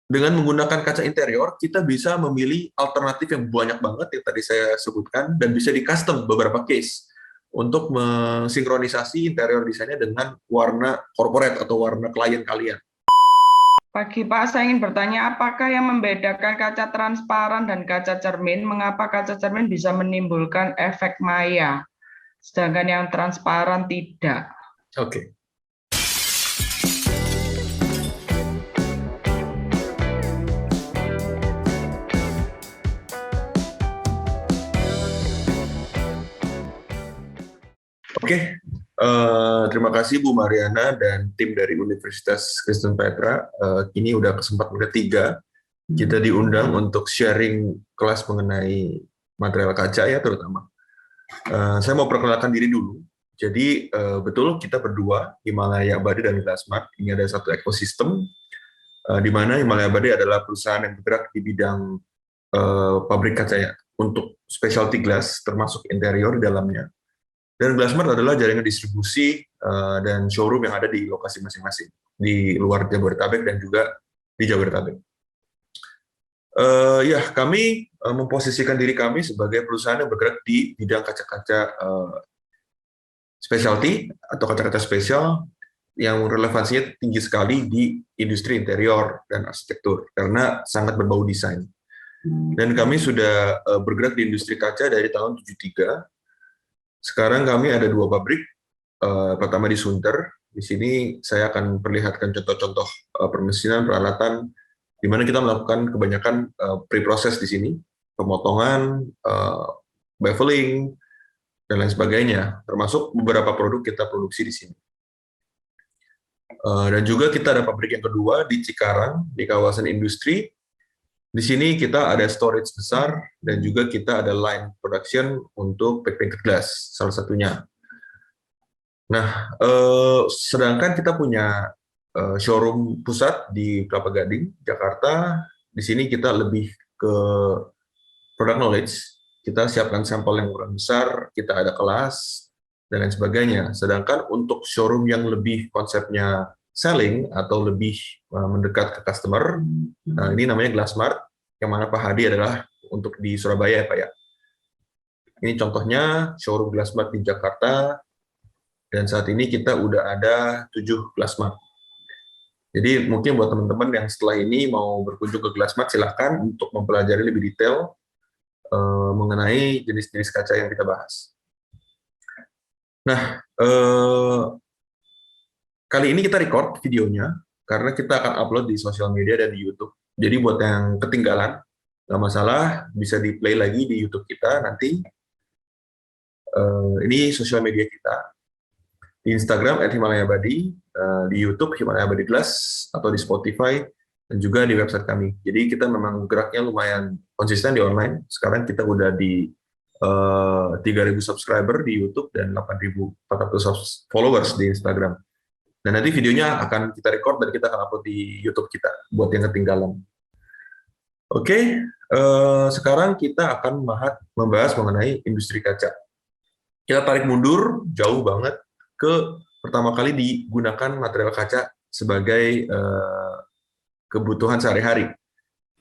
Dengan menggunakan kaca interior, kita bisa memilih alternatif yang banyak banget yang tadi saya sebutkan, dan bisa di-custom beberapa case untuk mensinkronisasi interior desainnya dengan warna corporate atau warna klien kalian. Pagi Pak, saya ingin bertanya, apakah yang membedakan kaca transparan dan kaca cermin, mengapa kaca cermin bisa menimbulkan efek maya, sedangkan yang transparan tidak? Oke. Oke, terima kasih Bu Mariana dan tim dari Universitas Kristen Petra. Ini udah kesempatan ketiga kita diundang untuk sharing kelas mengenai material kaca ya terutama. Saya mau perkenalkan diri dulu. Jadi betul kita berdua, Himalaya Abadi dan Glassmart, ini ada satu ekosistem di mana Himalaya Abadi adalah perusahaan yang bergerak di bidang pabrik kaca ya, untuk specialty glass termasuk interior di dalamnya. Dan Glassmart adalah jaringan distribusi dan showroom yang ada di lokasi masing-masing, di luar Jabodetabek dan juga di Jabodetabek. Ya, kami memposisikan diri kami sebagai perusahaan yang bergerak di bidang kaca-kaca specialty atau kaca-kaca spesial yang relevansinya tinggi sekali di industri interior dan arsitektur karena sangat berbau desain. Dan kami sudah bergerak di industri kaca dari tahun 73. Sekarang kami ada 2 pabrik, pertama di Sunter. Di sini saya akan perlihatkan contoh-contoh permesinan, peralatan, di mana kita melakukan kebanyakan pre-proses di sini, pemotongan, beveling, dan lain sebagainya, termasuk beberapa produk kita produksi di sini. Dan juga kita ada pabrik yang kedua di Cikarang, di kawasan industri. Di sini kita ada storage besar, dan juga kita ada line production untuk painted glass, salah satunya. Nah, sedangkan kita punya showroom pusat di Kelapa Gading, Jakarta. Di sini kita lebih ke product knowledge. Kita siapkan sampel yang ukuran besar, kita ada kelas, dan lain sebagainya. Sedangkan untuk showroom yang lebih konsepnya selling atau lebih mendekat ke customer, nah ini namanya Glassmart, yang mana Pak Hadi adalah untuk di Surabaya ya Pak ya. Ini contohnya showroom Glassmart di Jakarta, dan saat ini kita udah ada 7 Glassmart. Jadi mungkin buat teman-teman yang setelah ini mau berkunjung ke Glassmart, silakan untuk mempelajari lebih detail mengenai jenis-jenis kaca yang kita bahas. Nah, kali ini kita record videonya, karena kita akan upload di sosial media dan di YouTube. Jadi buat yang ketinggalan, nggak masalah, bisa di-play lagi di YouTube kita nanti. Ini sosial media kita. Di Instagram @himalayabadi, di YouTube Himalaya Abadi Glass, atau di Spotify, dan juga di website kami. Jadi kita memang geraknya lumayan konsisten di online. Sekarang kita udah di 3.000 subscriber di YouTube dan 8.400 followers di Instagram. Dan nanti videonya akan kita record dan kita akan upload di YouTube kita buat yang ketinggalan. Oke, sekarang kita akan membahas mengenai industri kaca. Kita tarik mundur jauh banget ke pertama kali digunakan material kaca sebagai kebutuhan sehari-hari.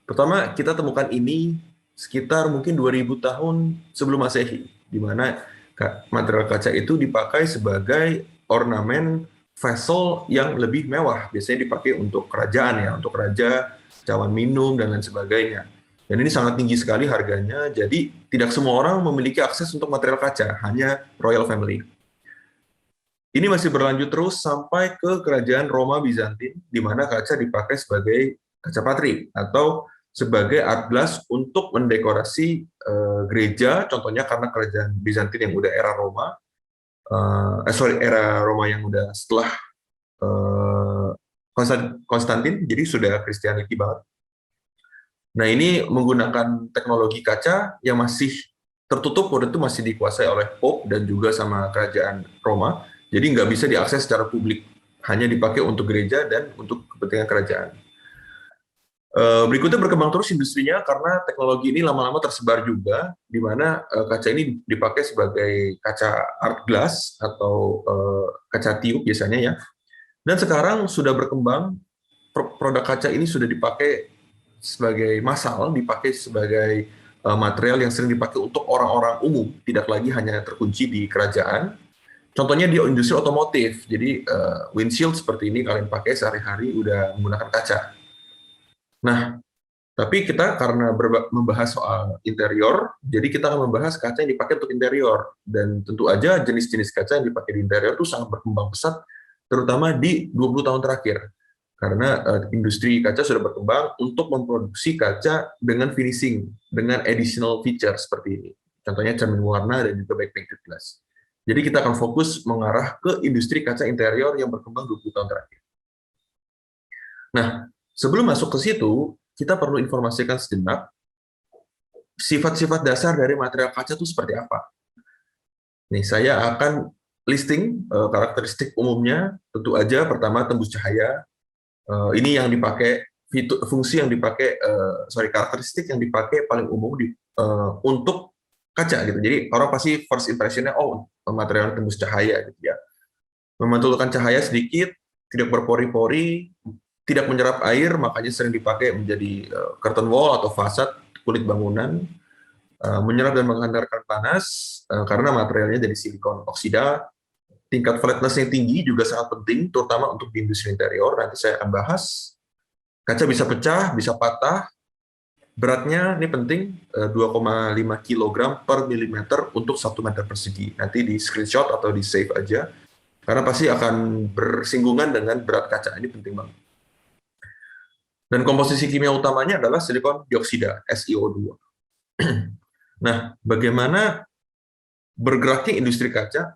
Pertama, kita temukan ini sekitar mungkin 2000 tahun sebelum Masehi, di mana material kaca itu dipakai sebagai ornamen vessel yang lebih mewah, biasanya dipakai untuk kerajaan ya, untuk raja, cawan minum, dan lain sebagainya. Dan ini sangat tinggi sekali harganya, jadi tidak semua orang memiliki akses untuk material kaca, hanya royal family. Ini masih berlanjut terus sampai ke kerajaan Roma Bizantin, di mana kaca dipakai sebagai kaca patri, atau sebagai art glass untuk mendekorasi gereja, contohnya karena kerajaan Bizantin yang udah era Roma, era Roma yang udah setelah Konstantin, jadi sudah Kristianity banget. Nah ini menggunakan teknologi kaca yang masih tertutup, waktu itu masih dikuasai oleh Pope dan juga sama kerajaan Roma, jadi nggak bisa diakses secara publik, hanya dipakai untuk gereja dan untuk kepentingan kerajaan. Berikutnya berkembang terus industrinya karena teknologi ini lama-lama tersebar juga, di mana kaca ini dipakai sebagai kaca art glass atau kaca tiup biasanya ya. Dan sekarang sudah berkembang, produk kaca ini sudah dipakai sebagai massal, dipakai sebagai material yang sering dipakai untuk orang-orang umum, tidak lagi hanya terkunci di kerajaan. Contohnya di industri otomotif, jadi windshield seperti ini kalian pakai sehari-hari udah menggunakan kaca. Nah, tapi kita karena membahas soal interior, jadi kita akan membahas kaca yang dipakai untuk interior. Dan tentu aja jenis-jenis kaca yang dipakai di interior itu sangat berkembang pesat, terutama di 20 tahun terakhir. Karena industri kaca sudah berkembang untuk memproduksi kaca dengan finishing, dengan additional feature seperti ini. Contohnya cermin warna dan juga back painted glass. Jadi kita akan fokus mengarah ke industri kaca interior yang berkembang 20 tahun terakhir. Nah, sebelum masuk ke situ, kita perlu informasikan sejenak sifat-sifat dasar dari material kaca itu seperti apa. Nih, saya akan listing karakteristik umumnya. Tentu aja pertama tembus cahaya. Ini yang dipakai, fungsi yang dipakai, karakteristik yang dipakai paling umum untuk kaca gitu. Jadi orang pasti first impression-nya, oh material tembus cahaya gitu ya. Memantulkan cahaya sedikit, tidak berpori-pori, tidak menyerap air, makanya sering dipakai menjadi curtain wall atau fasad kulit bangunan. Menyerap dan menghantarkan panas karena materialnya dari silikon oksida. Tingkat flatness yang tinggi juga sangat penting, terutama untuk di industri interior. Nanti saya akan bahas. Kaca bisa pecah, bisa patah. Beratnya ini penting, 2,5 kg per milimeter untuk 1 meter persegi. Nanti di screenshot atau di save aja, karena pasti akan bersinggungan dengan berat kaca. Ini penting banget. Dan komposisi kimia utamanya adalah silikon dioksida, SiO2. Nah, bagaimana bergeraknya industri kaca?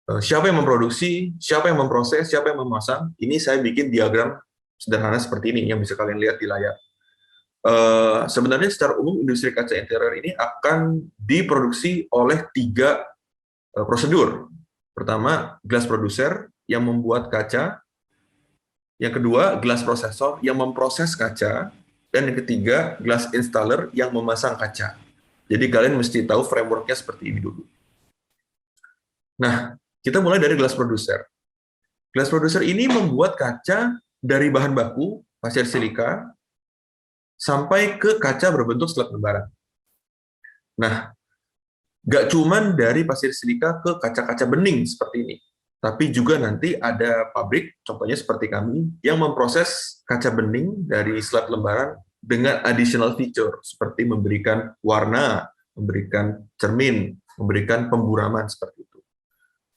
Siapa yang memproduksi, siapa yang memproses, siapa yang memasang? Ini saya bikin diagram sederhana seperti ini yang bisa kalian lihat di layar. Sebenarnya secara umum industri kaca interior ini akan diproduksi oleh 3 prosedur. Pertama, glass producer yang membuat kaca. Yang kedua, glass processor yang memproses kaca. Dan yang ketiga, glass installer yang memasang kaca. Jadi kalian mesti tahu framework-nya seperti ini dulu. Nah, kita mulai dari glass producer. Glass producer ini membuat kaca dari bahan baku, pasir silika, sampai ke kaca berbentuk slab lembaran. Nah, nggak cuman dari pasir silika ke kaca-kaca bening seperti ini, tapi juga nanti ada pabrik, contohnya seperti kami, yang memproses kaca bening dari slab lembaran dengan additional feature, seperti memberikan warna, memberikan cermin, memberikan pemburaman seperti itu.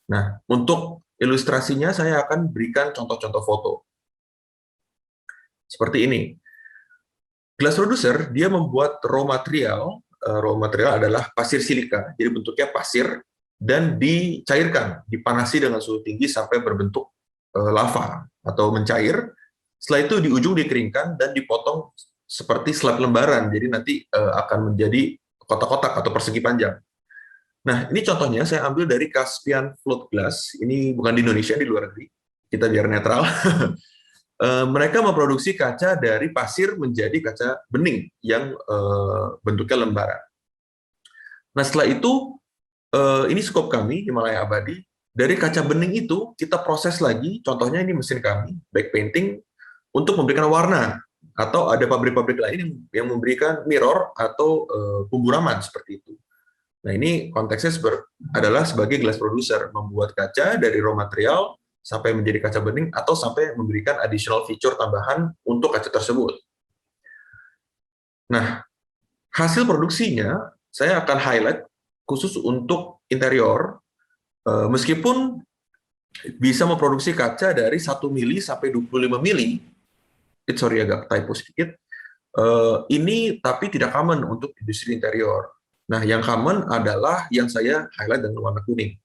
Nah, untuk ilustrasinya saya akan berikan contoh-contoh foto. Seperti ini. Glass producer, dia membuat raw material adalah pasir silika, jadi bentuknya pasir, dan dicairkan, dipanasi dengan suhu tinggi sampai berbentuk lava atau mencair. Setelah itu di ujung dikeringkan dan dipotong seperti slab lembaran, jadi nanti akan menjadi kotak-kotak atau persegi panjang. Nah, ini contohnya saya ambil dari Caspian Float Glass. Ini bukan di Indonesia, di luar negeri. Kita biar netral. Mereka memproduksi kaca dari pasir menjadi kaca bening yang bentuknya lembaran. Nah, setelah itu, ini skop kami, Himalaya Abadi. Dari kaca bening itu, kita proses lagi, contohnya ini mesin kami, back painting, untuk memberikan warna. Atau ada pabrik-pabrik lain yang memberikan mirror atau pemburaman seperti itu. Nah, ini konteksnya adalah sebagai glass producer, membuat kaca dari raw material sampai menjadi kaca bening atau sampai memberikan additional feature tambahan untuk kaca tersebut. Nah, hasil produksinya saya akan highlight khusus untuk interior, meskipun bisa memproduksi kaca dari 1 mili sampai 25 mili, sorry agak typo sedikit, ini tapi tidak common untuk industri interior. Nah, yang common adalah yang saya highlight dengan warna kuning.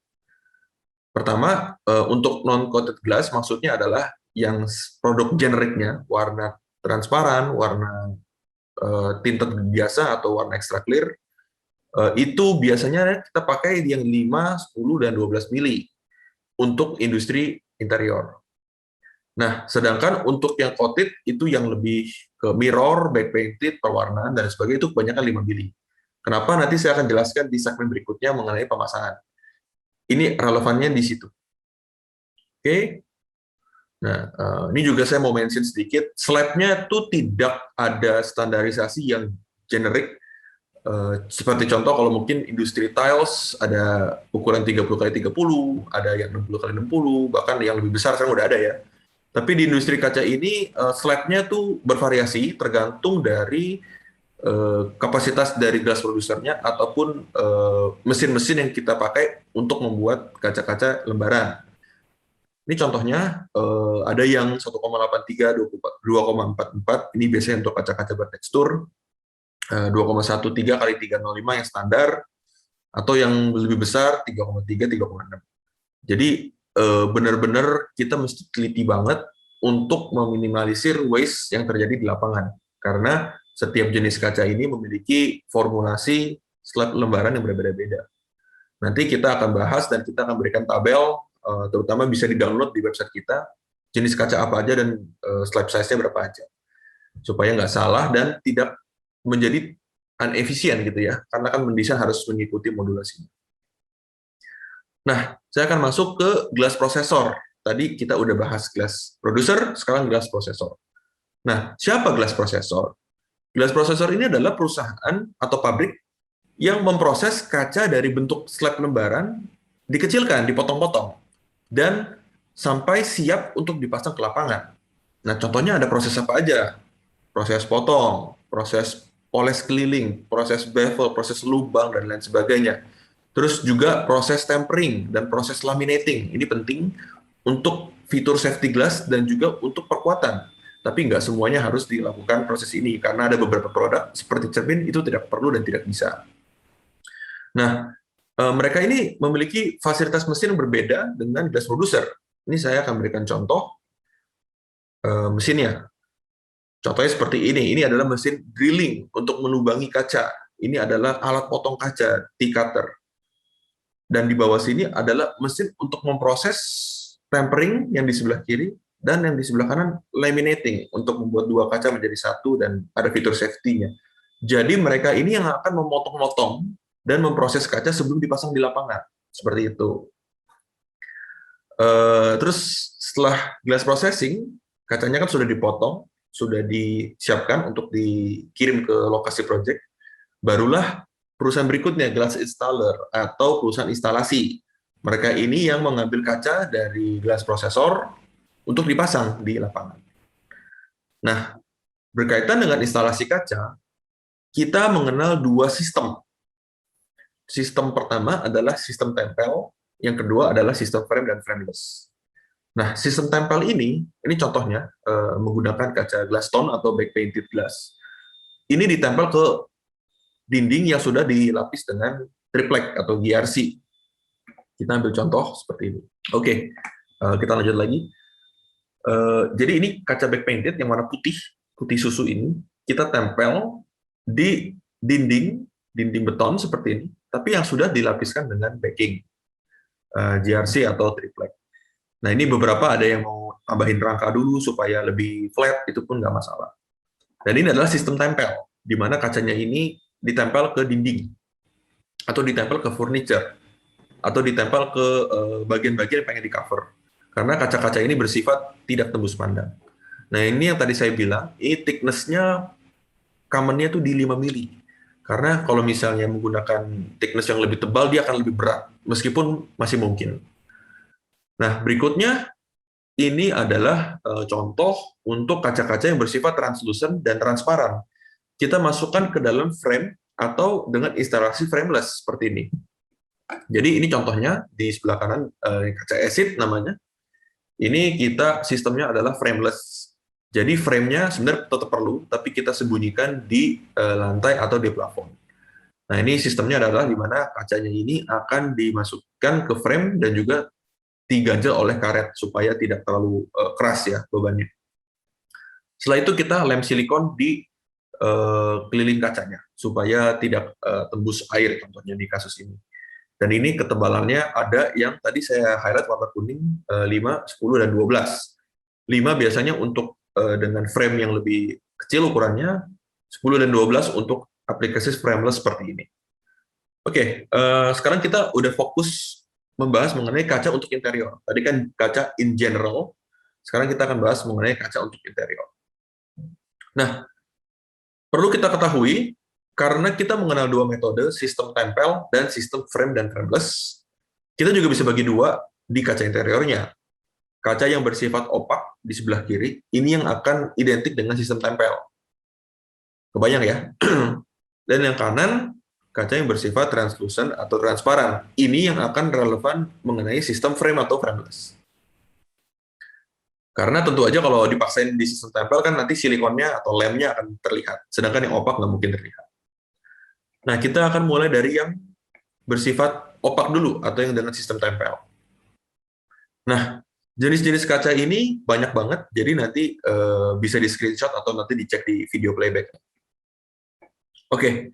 Pertama, untuk non-coated glass maksudnya adalah yang produk generiknya, warna transparan, warna tinted biasa atau warna extra clear, itu biasanya kita pakai yang 5, 10, dan 12 mili untuk industri interior. Nah, sedangkan untuk yang coated itu yang lebih ke mirror, back painted, pewarnaan, dan sebagainya itu kebanyakan 5 mili. Kenapa? Nanti saya akan jelaskan di segmen berikutnya mengenai pemasangan. Ini relevannya di situ. Oke. Nah, ini juga saya mau mention sedikit, slab-nya tuh tidak ada standarisasi yang generik. Seperti contoh, kalau mungkin industri tiles ada ukuran 30x30, ada yang 60x60, bahkan yang lebih besar sekarang udah ada ya. Tapi di industri kaca ini, slab-nya tuh bervariasi tergantung dari kapasitas dari glass producernya ataupun mesin-mesin yang kita pakai untuk membuat kaca-kaca lembaran. Ini contohnya ada yang 1,83, 2,44, ini biasanya untuk kaca-kaca bertekstur, 2,13 kali 305 yang standar, atau yang lebih besar 3,3, 3,6. Jadi benar-benar kita mesti teliti banget untuk meminimalisir waste yang terjadi di lapangan. Karena setiap jenis kaca ini memiliki formulasi slab lembaran yang berbeda-beda. Nanti kita akan bahas dan kita akan berikan tabel, terutama bisa di-download di website kita, jenis kaca apa aja dan slab size-nya berapa aja. Supaya nggak salah dan tidak menjadi unefisien gitu ya, karena kan mendesain harus mengikuti modulasinya. Nah, saya akan masuk ke glass processor. Tadi kita udah bahas glass producer, sekarang glass processor. Nah, siapa glass processor? Glass processor ini adalah perusahaan atau pabrik yang memproses kaca dari bentuk slab lembaran, dikecilkan, dipotong-potong, dan sampai siap untuk dipasang ke lapangan. Nah, contohnya ada proses apa aja? Proses potong, proses poles keliling, proses bevel, proses lubang, dan lain sebagainya. Terus juga proses tempering dan proses laminating. Ini penting untuk fitur safety glass dan juga untuk perkuatan. Tapi nggak semuanya harus dilakukan proses ini, karena ada beberapa produk seperti cermin itu tidak perlu dan tidak bisa. Nah, mereka ini memiliki fasilitas mesin yang berbeda dengan glass producer. Ini saya akan berikan contoh mesinnya. Contohnya seperti ini adalah mesin drilling untuk melubangi kaca. Ini adalah alat potong kaca, T-cutter. Dan di bawah sini adalah mesin untuk memproses tempering yang di sebelah kiri, dan yang di sebelah kanan laminating untuk membuat dua kaca menjadi satu dan ada fitur safety-nya. Jadi mereka ini yang akan memotong-motong dan memproses kaca sebelum dipasang di lapangan. Seperti itu. Terus setelah glass processing, kacanya kan sudah dipotong, sudah disiapkan untuk dikirim ke lokasi project, barulah perusahaan berikutnya, glass installer atau perusahaan instalasi. Mereka ini yang mengambil kaca dari glass processor untuk dipasang di lapangan. Nah, berkaitan dengan instalasi kaca, kita mengenal dua sistem. Sistem pertama adalah sistem tempel, yang kedua adalah sistem frame dan frameless. Nah, sistem tempel ini contohnya menggunakan kaca glass tone atau back painted glass. Ini ditempel ke dinding yang sudah dilapis dengan triplek atau GRC. Kita ambil contoh seperti ini. Oke, kita lanjut lagi. Jadi ini kaca back painted yang warna putih, putih susu ini, kita tempel di dinding beton seperti ini, tapi yang sudah dilapiskan dengan backing GRC atau triplek. Nah, ini beberapa ada yang mau tambahin rangka dulu supaya lebih flat, itu pun nggak masalah. Dan ini adalah sistem tempel, di mana kacanya ini ditempel ke dinding, atau ditempel ke furniture, atau ditempel ke bagian-bagian yang pengen di cover. Karena kaca-kaca ini bersifat tidak tembus pandang. Nah, ini yang tadi saya bilang, ini thickness-nya common-nya tuh di 5 mili. Karena kalau misalnya menggunakan thickness yang lebih tebal, dia akan lebih berat, meskipun masih mungkin. Nah, berikutnya, ini adalah contoh untuk kaca-kaca yang bersifat translucent dan transparan. Kita masukkan ke dalam frame atau dengan instalasi frameless seperti ini. Jadi ini contohnya di sebelah kanan, kaca acid namanya. Ini kita sistemnya adalah frameless. Jadi frame-nya sebenarnya tetap perlu, tapi kita sembunyikan di lantai atau di plafon. Nah, ini sistemnya adalah di mana kacanya ini akan dimasukkan ke frame dan juga diganjel oleh karet supaya tidak terlalu keras ya bebannya. Setelah itu kita lem silikon di keliling kacanya supaya tidak tembus air, contohnya di kasus ini. Dan ini ketebalannya ada yang tadi saya highlight warna kuning 5, 10, dan 12. 5 biasanya untuk dengan frame yang lebih kecil ukurannya, 10 dan 12 untuk aplikasi frameless seperti ini. Oke, sekarang kita udah fokus membahas mengenai kaca untuk interior. Tadi kan kaca in general, Sekarang kita akan bahas mengenai kaca untuk interior. Nah, perlu kita ketahui, karena kita mengenal dua metode, sistem tempel dan sistem frame dan frameless, kita juga bisa bagi dua di kaca interiornya. Kaca yang bersifat opak di sebelah kiri, ini yang akan identik dengan sistem tempel. Kebayang ya? Dan yang kanan, kaca yang bersifat translucent atau transparan. Ini yang akan relevan mengenai sistem frame atau frameless. Karena tentu aja kalau dipaksain di sistem tempel kan nanti silikonnya atau lemnya akan terlihat. Sedangkan yang opak nggak mungkin terlihat. Nah, kita akan mulai dari yang bersifat opak dulu atau yang dengan sistem tempel. Nah, jenis-jenis kaca ini banyak banget, jadi nanti bisa di screenshot atau nanti dicek di video playback. Oke,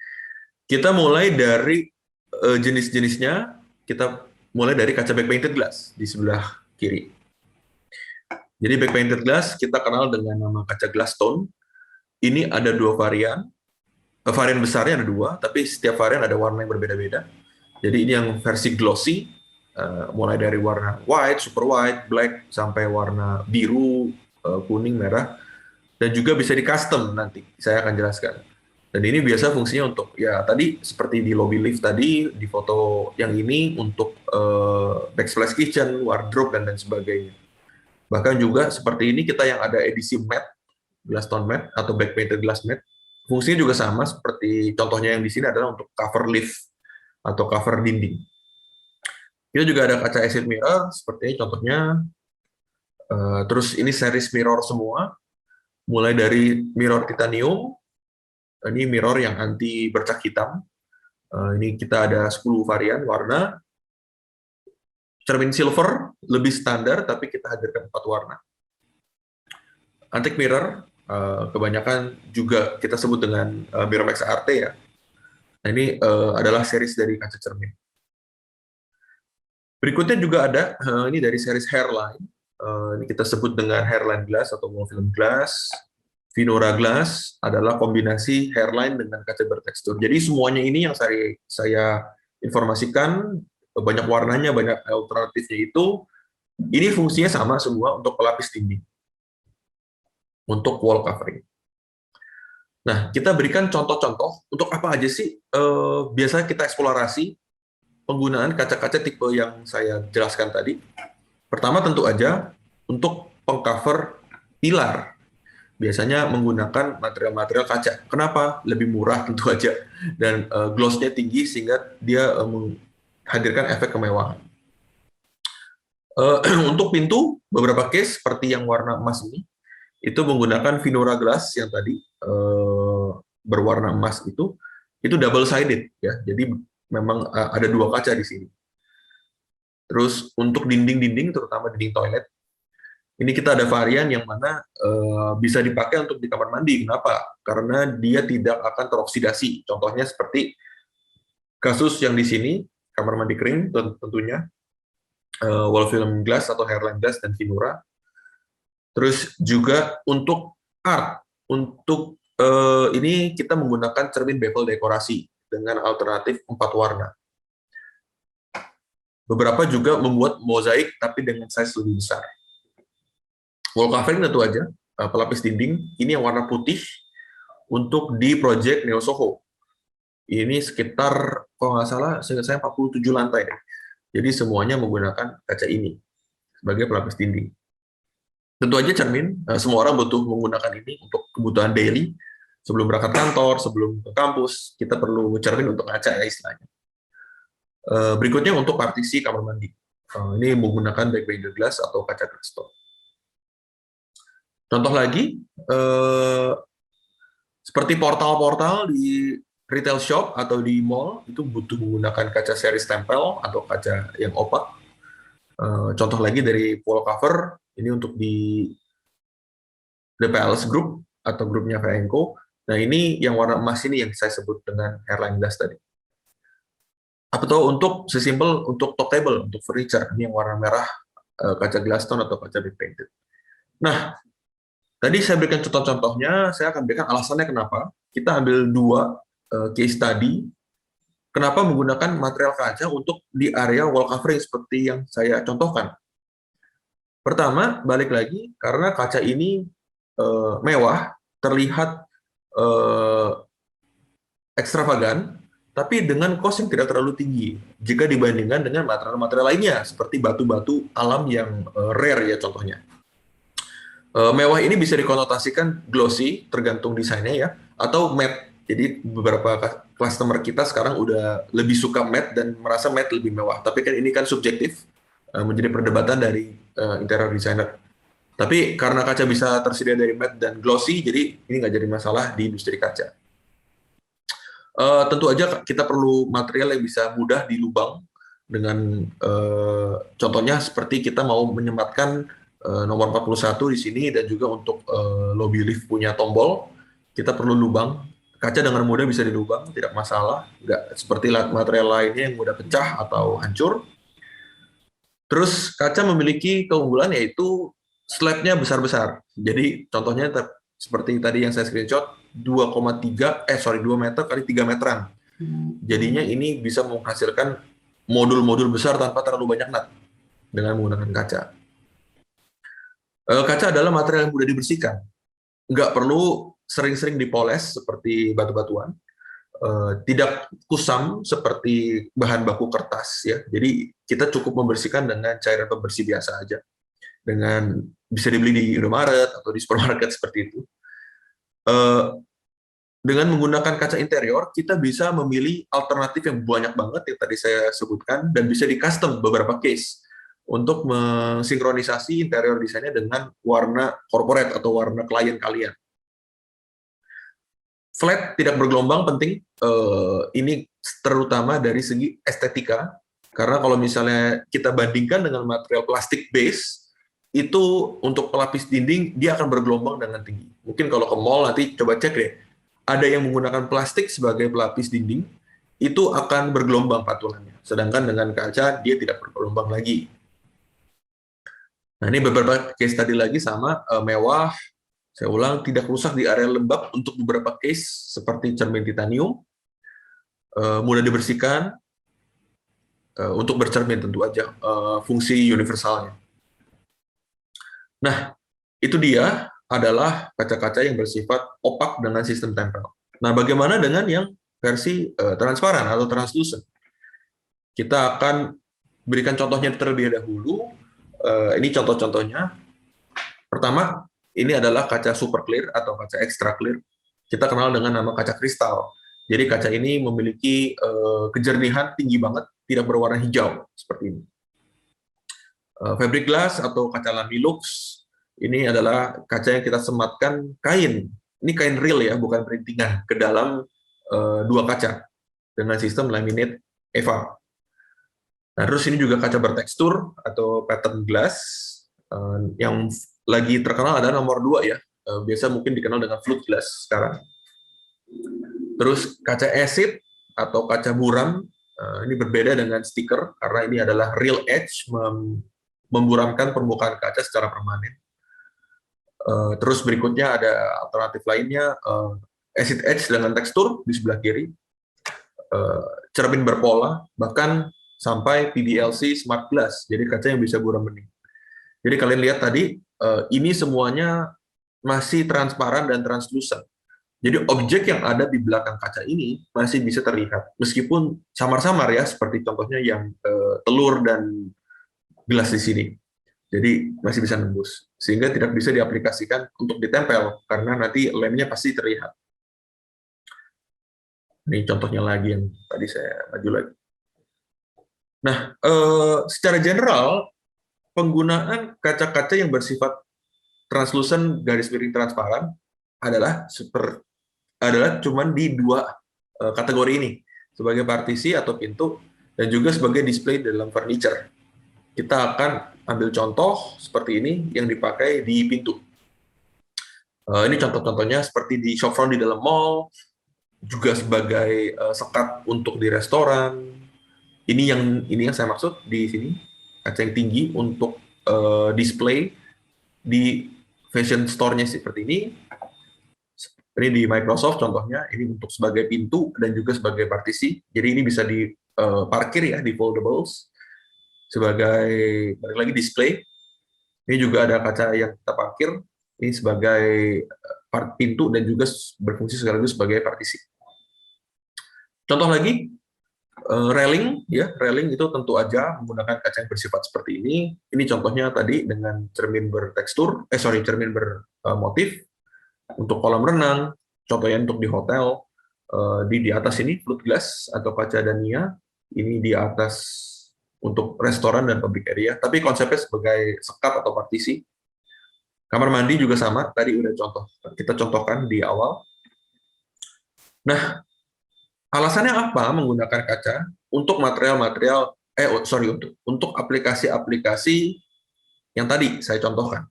kita mulai dari jenis-jenisnya. Kita mulai dari kaca back painted glass di sebelah kiri. Jadi back painted glass kita kenal dengan nama kaca glass tone. Ini ada dua varian. Varian besarnya ada dua, tapi setiap varian ada warna yang berbeda-beda. Jadi ini yang versi glossy, mulai dari warna white, super white, black, sampai warna biru, kuning, merah. Dan juga bisa di custom nanti, saya akan jelaskan. Dan ini biasa fungsinya untuk, ya tadi seperti di lobby lift tadi, di foto yang ini untuk backsplash kitchen, wardrobe, dan lain sebagainya. Bahkan juga seperti ini kita yang ada edisi matte, glass tone matte atau back painted glass matte, fungsinya juga sama seperti contohnya yang di sini adalah untuk cover lift atau cover dinding. Kita juga ada kaca acid mirror seperti ini contohnya. Terus ini series mirror semua, mulai dari mirror titanium, ini mirror yang anti bercak hitam. Ini kita ada 10 varian warna. Cermin silver lebih standar, tapi kita hadirkan 4 warna. Antique mirror, kebanyakan juga kita sebut dengan Miramax RT ya. Nah, ini adalah series dari kaca cermin. Berikutnya juga ada, ini dari series hairline. Ini kita sebut dengan hairline glass atau wall film glass. Finora glass adalah kombinasi hairline dengan kaca bertekstur. Jadi semuanya ini yang saya informasikan, banyak warnanya, banyak alternatifnya itu, ini fungsinya sama semua untuk pelapis dinding, untuk wall covering. Nah, kita berikan contoh-contoh untuk apa aja sih biasanya kita eksplorasi penggunaan kaca-kaca tipe yang saya jelaskan tadi. Pertama tentu aja untuk pengcover pilar. Biasanya menggunakan material-material kaca. Kenapa? Lebih murah tentu aja. Dan gloss-nya tinggi sehingga dia menghadirkan efek kemewahan. Untuk pintu, beberapa case seperti yang warna emas ini, itu menggunakan Finora glass yang tadi berwarna emas itu double sided ya. Jadi memang ada dua kaca di sini. Terus untuk dinding-dinding, terutama dinding toilet, ini kita ada varian yang mana bisa dipakai untuk di kamar mandi. Kenapa? Karena dia tidak akan teroksidasi. Contohnya seperti kasus yang di sini, kamar mandi kering tentunya, wall film glass atau hairline glass dan Finora. Terus juga untuk art, untuk ini kita menggunakan cermin bevel dekorasi dengan alternatif 4 warna. Beberapa juga membuat mozaik tapi dengan size lebih besar. Wall covering tentu aja, pelapis dinding, ini yang warna putih untuk di project Neo Soho. Ini sekitar, kalau nggak salah, seingat saya 47 lantai. Jadi semuanya menggunakan kaca ini sebagai pelapis dinding. Tentu aja cermin, semua orang butuh menggunakan ini untuk kebutuhan daily. Sebelum berangkat kantor, sebelum ke kampus, kita perlu cermin untuk ngaca ya istilahnya. Berikutnya untuk partisi kamar mandi. Ini menggunakan back painted glass atau kaca kristal. Contoh lagi, seperti portal-portal di retail shop atau di mall, itu butuh menggunakan kaca series tempel atau kaca yang opak. Contoh lagi dari wall cover, ini untuk di DPLS Group atau grupnya Venco. Nah, ini yang warna emas ini yang saya sebut dengan hairline glass tadi. Atau untuk sesimpel untuk top table, untuk furniture, ini yang warna merah, kaca glass tone atau kaca back painted. Nah, tadi saya berikan contoh-contohnya, saya akan berikan alasannya kenapa. Kita ambil 2 case study, kenapa menggunakan material kaca untuk di area wall covering seperti yang saya contohkan. Pertama, balik lagi karena kaca ini mewah, terlihat eh, ekstravagan, tapi dengan cost yang tidak terlalu tinggi jika dibandingkan dengan material-material lainnya seperti batu-batu alam yang rare ya contohnya. Mewah ini bisa dikonotasikan glossy tergantung desainnya ya, atau matte. Jadi beberapa customer kita sekarang udah lebih suka matte dan merasa matte lebih mewah. Tapi kan ini kan subjektif, menjadi perdebatan dari interior designer. Tapi karena kaca bisa tersedia dari matte dan glossy, jadi ini nggak jadi masalah di industri kaca. Tentu aja kita perlu material yang bisa mudah dilubang dengan contohnya seperti kita mau menyematkan nomor 41 di sini dan juga untuk lobby lift punya tombol, kita perlu lubang. Kaca dengan mudah bisa dilubang, tidak masalah. Nggak seperti material lainnya yang mudah pecah atau hancur. Terus kaca memiliki keunggulan yaitu slabnya besar-besar. Jadi contohnya seperti tadi yang saya screenshot, 2 meter kali 3 meteran. Jadinya ini bisa menghasilkan modul-modul besar tanpa terlalu banyak nut dengan menggunakan kaca. Kaca adalah material yang mudah dibersihkan. Nggak perlu sering-sering dipoles seperti batu-batuan. Tidak kusam seperti bahan baku kertas ya. Jadi kita cukup membersihkan dengan cairan pembersih biasa aja. Dengan bisa dibeli di Indomaret atau di supermarket seperti itu. Dengan menggunakan kaca interior, kita bisa memilih alternatif yang banyak banget yang tadi saya sebutkan dan bisa di custom beberapa case untuk mensinkronisasi interior desainnya dengan warna corporate atau warna klien kalian. Flat tidak bergelombang penting, ini terutama dari segi estetika, karena kalau misalnya kita bandingkan dengan material plastik base, itu untuk pelapis dinding dia akan bergelombang dengan tinggi. Mungkin kalau ke mall nanti coba cek deh, ada yang menggunakan plastik sebagai pelapis dinding, itu akan bergelombang patulannya. Sedangkan dengan kaca dia tidak bergelombang lagi. Nah ini beberapa case tadi lagi sama mewah. Saya ulang, tidak rusak di area lembab untuk beberapa case seperti cermin titanium, mudah dibersihkan, untuk bercermin tentu aja, fungsi universalnya. Nah, itu dia adalah kaca-kaca yang bersifat opak dengan sistem tempel. Nah, bagaimana dengan yang versi transparan atau translucent? Kita akan berikan contohnya terlebih dahulu. Ini contoh-contohnya. Pertama, ini adalah kaca super clear atau kaca extra clear. Kita kenal dengan nama kaca kristal. Jadi kaca ini memiliki kejernihan tinggi banget, tidak berwarna hijau seperti ini. Fabric glass atau kaca Lamilux ini adalah kaca yang kita sematkan kain. Ini kain real ya, bukan printingan ke dalam dua kaca dengan sistem laminate EVA. Nah, terus ini juga kaca bertekstur atau pattern glass yang lagi terkenal adalah nomor 2 ya. Biasa mungkin dikenal dengan flute glass sekarang. Terus kaca acid atau kaca buram, ini berbeda dengan stiker karena ini adalah real edge, memburamkan permukaan kaca secara permanen. Terus berikutnya ada alternatif lainnya, acid edge dengan tekstur di sebelah kiri, cermin berpola, bahkan sampai PDLC smart glass, jadi kaca yang bisa buram bening. Jadi kalian lihat tadi, ini semuanya masih transparan dan translucent. Jadi objek yang ada di belakang kaca ini masih bisa terlihat, meskipun samar-samar ya, seperti contohnya yang telur dan gelas di sini. Jadi masih bisa nembus, sehingga tidak bisa diaplikasikan untuk ditempel, karena nanti lemnya pasti terlihat. Ini contohnya lagi yang tadi saya maju lagi. Nah, secara general, penggunaan kaca-kaca yang bersifat translucent garis miring transparan adalah cuman di dua kategori ini, sebagai partisi atau pintu dan juga sebagai display dalam furniture. Kita akan ambil contoh seperti ini yang dipakai di pintu. Ini contoh-contohnya seperti di shopfront di dalam mall, juga sebagai sekat untuk di restoran. Ini yang saya maksud di sini, kaca yang tinggi untuk display di fashion store-nya seperti ini. Ini di Microsoft contohnya, ini untuk sebagai pintu dan juga sebagai partisi. Jadi ini bisa diparkir ya, di foldables, sebagai balik lagi display. Ini juga ada kaca yang kita parkir, ini sebagai pintu dan juga berfungsi sekaligus sebagai partisi. Contoh lagi, railing, ya, railing itu tentu aja menggunakan kaca yang bersifat seperti ini. Ini contohnya tadi dengan cermin bertekstur, cermin bermotif untuk kolam renang, contohnya untuk di hotel. Di atas ini float glass atau kaca Dania, ini di atas untuk restoran dan public area, tapi konsepnya sebagai sekat atau partisi. Kamar mandi juga sama, tadi udah kita contohkan di awal. Nah, alasannya apa menggunakan kaca untuk material-material untuk aplikasi-aplikasi yang tadi saya contohkan.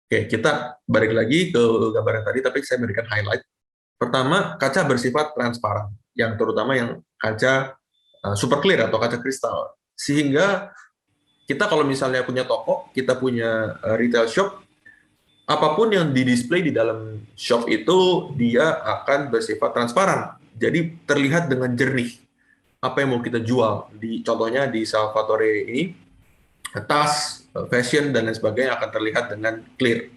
Oke, kita balik lagi ke gambar yang tadi, tapi saya berikan highlight. Pertama, kaca bersifat transparan, yang terutama yang kaca super clear atau kaca kristal. Sehingga kita kalau misalnya punya toko, kita punya retail shop, apapun yang di-display di dalam shop itu, dia akan bersifat transparan. Jadi terlihat dengan jernih apa yang mau kita jual. Contohnya di Salvatore ini, tas, fashion, dan lain sebagainya akan terlihat dengan clear.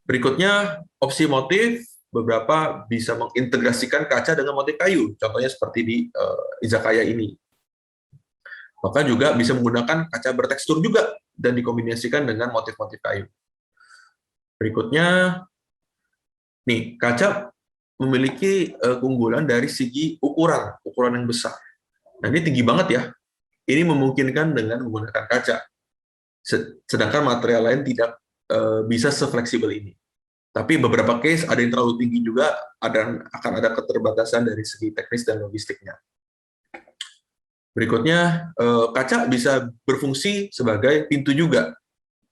Berikutnya, opsi motif, beberapa bisa mengintegrasikan kaca dengan motif kayu. Contohnya seperti di izakaya ini. Maka juga bisa menggunakan kaca bertekstur juga dan dikombinasikan dengan motif-motif kayu. Berikutnya, nih, kaca memiliki keunggulan dari segi ukuran yang besar. Nah, ini tinggi banget ya. Ini memungkinkan dengan menggunakan kaca. Sedangkan material lain tidak bisa sefleksibel ini. Tapi beberapa case ada yang terlalu tinggi juga, akan ada keterbatasan dari segi teknis dan logistiknya. Berikutnya, kaca bisa berfungsi sebagai pintu juga.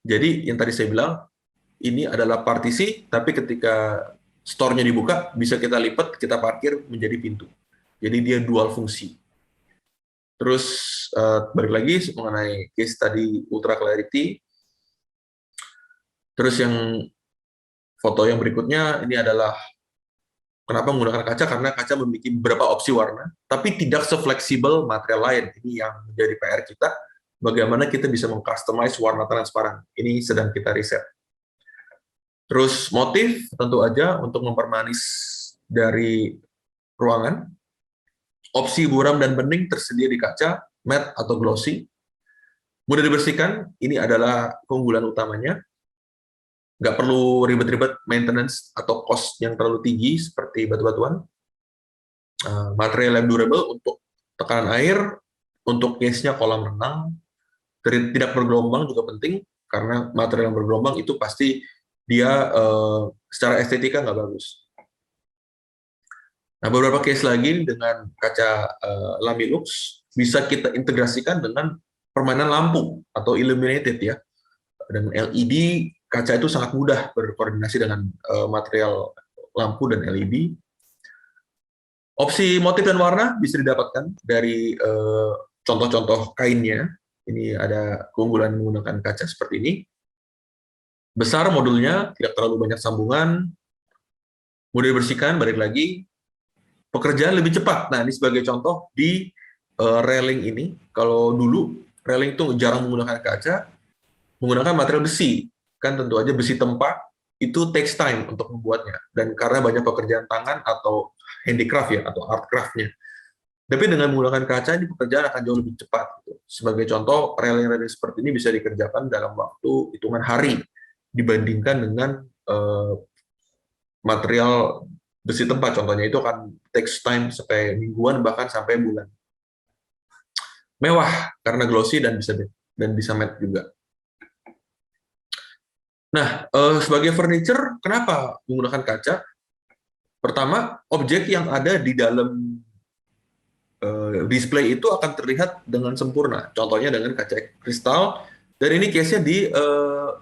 Jadi yang tadi saya bilang, ini adalah partisi, tapi ketika store-nya dibuka, bisa kita lipat, kita parkir menjadi pintu. Jadi dia dual fungsi. Terus balik lagi mengenai case tadi Ultra Clarity. Terus yang foto yang berikutnya, ini adalah kenapa menggunakan kaca, karena kaca memiliki beberapa opsi warna, tapi tidak sefleksibel material lain. Ini yang menjadi PR kita, bagaimana kita bisa mengcustomize warna transparan. Ini sedang kita riset. Terus motif tentu aja untuk mempermanis dari ruangan. Opsi buram dan bening tersedia di kaca, matte atau glossy. Mudah dibersihkan, ini adalah keunggulan utamanya. Nggak perlu ribet-ribet maintenance atau cost yang terlalu tinggi seperti batu-batuan. Material yang durable untuk tekanan air, untuk case-nya kolam renang, tidak bergelombang juga penting, karena material yang bergelombang itu pasti dia secara estetika nggak bagus. Nah, beberapa case lagi dengan kaca Lamilux bisa kita integrasikan dengan permainan lampu atau illuminated ya. Dan LED, kaca itu sangat mudah berkoordinasi dengan material lampu dan LED. Opsi motif dan warna bisa didapatkan dari contoh-contoh kainnya. Ini ada keunggulan menggunakan kaca seperti ini. Besar modulnya, tidak terlalu banyak sambungan, mudah dibersihkan, balik lagi, pekerjaan lebih cepat. Nah, ini sebagai contoh di railing ini, kalau dulu railing itu jarang menggunakan kaca, menggunakan material besi. Kan tentu aja besi tempa itu takes time untuk membuatnya. Dan karena banyak pekerjaan tangan atau handicraft ya, atau art craft-nya. Tapi dengan menggunakan kaca, ini pekerjaan akan jauh lebih cepat. Sebagai contoh, railing-railing seperti ini bisa dikerjakan dalam waktu hitungan hari, dibandingkan dengan material besi tempat. Contohnya itu akan takes time sampai mingguan, bahkan sampai bulan. Mewah, karena glossy dan bisa matte juga. Nah, sebagai furniture, kenapa menggunakan kaca? Pertama, objek yang ada di dalam display itu akan terlihat dengan sempurna. Contohnya dengan kaca kristal, dan ini case-nya di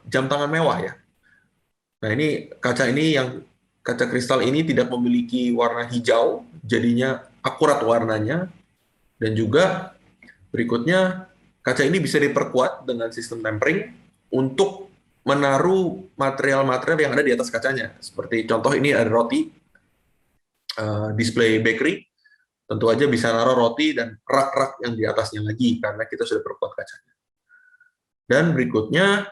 jam tangan mewah ya. Nah, ini kaca kristal ini tidak memiliki warna hijau, jadinya akurat warnanya. Dan juga berikutnya, kaca ini bisa diperkuat dengan sistem tempering untuk menaruh material-material yang ada di atas kacanya. Seperti contoh ini ada roti, display bakery, tentu aja bisa naruh roti dan rak-rak yang di atasnya lagi, karena kita sudah perkuat kacanya. Dan berikutnya,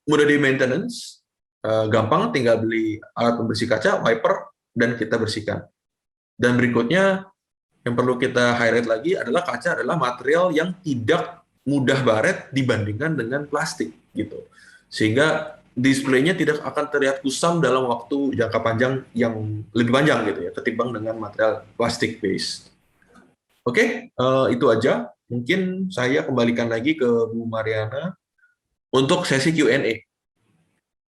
mudah di maintenance, gampang, tinggal beli alat pembersih kaca, wiper, dan kita bersihkan. Dan berikutnya, yang perlu kita highlight lagi adalah kaca adalah material yang tidak mudah baret dibandingkan dengan plastik gitu. Sehingga displaynya tidak akan terlihat kusam dalam waktu jangka panjang yang lebih panjang gitu ya, ketimbang dengan material plastik based. Oke, itu aja. Mungkin saya kembalikan lagi ke Bu Mariana untuk sesi Q&A.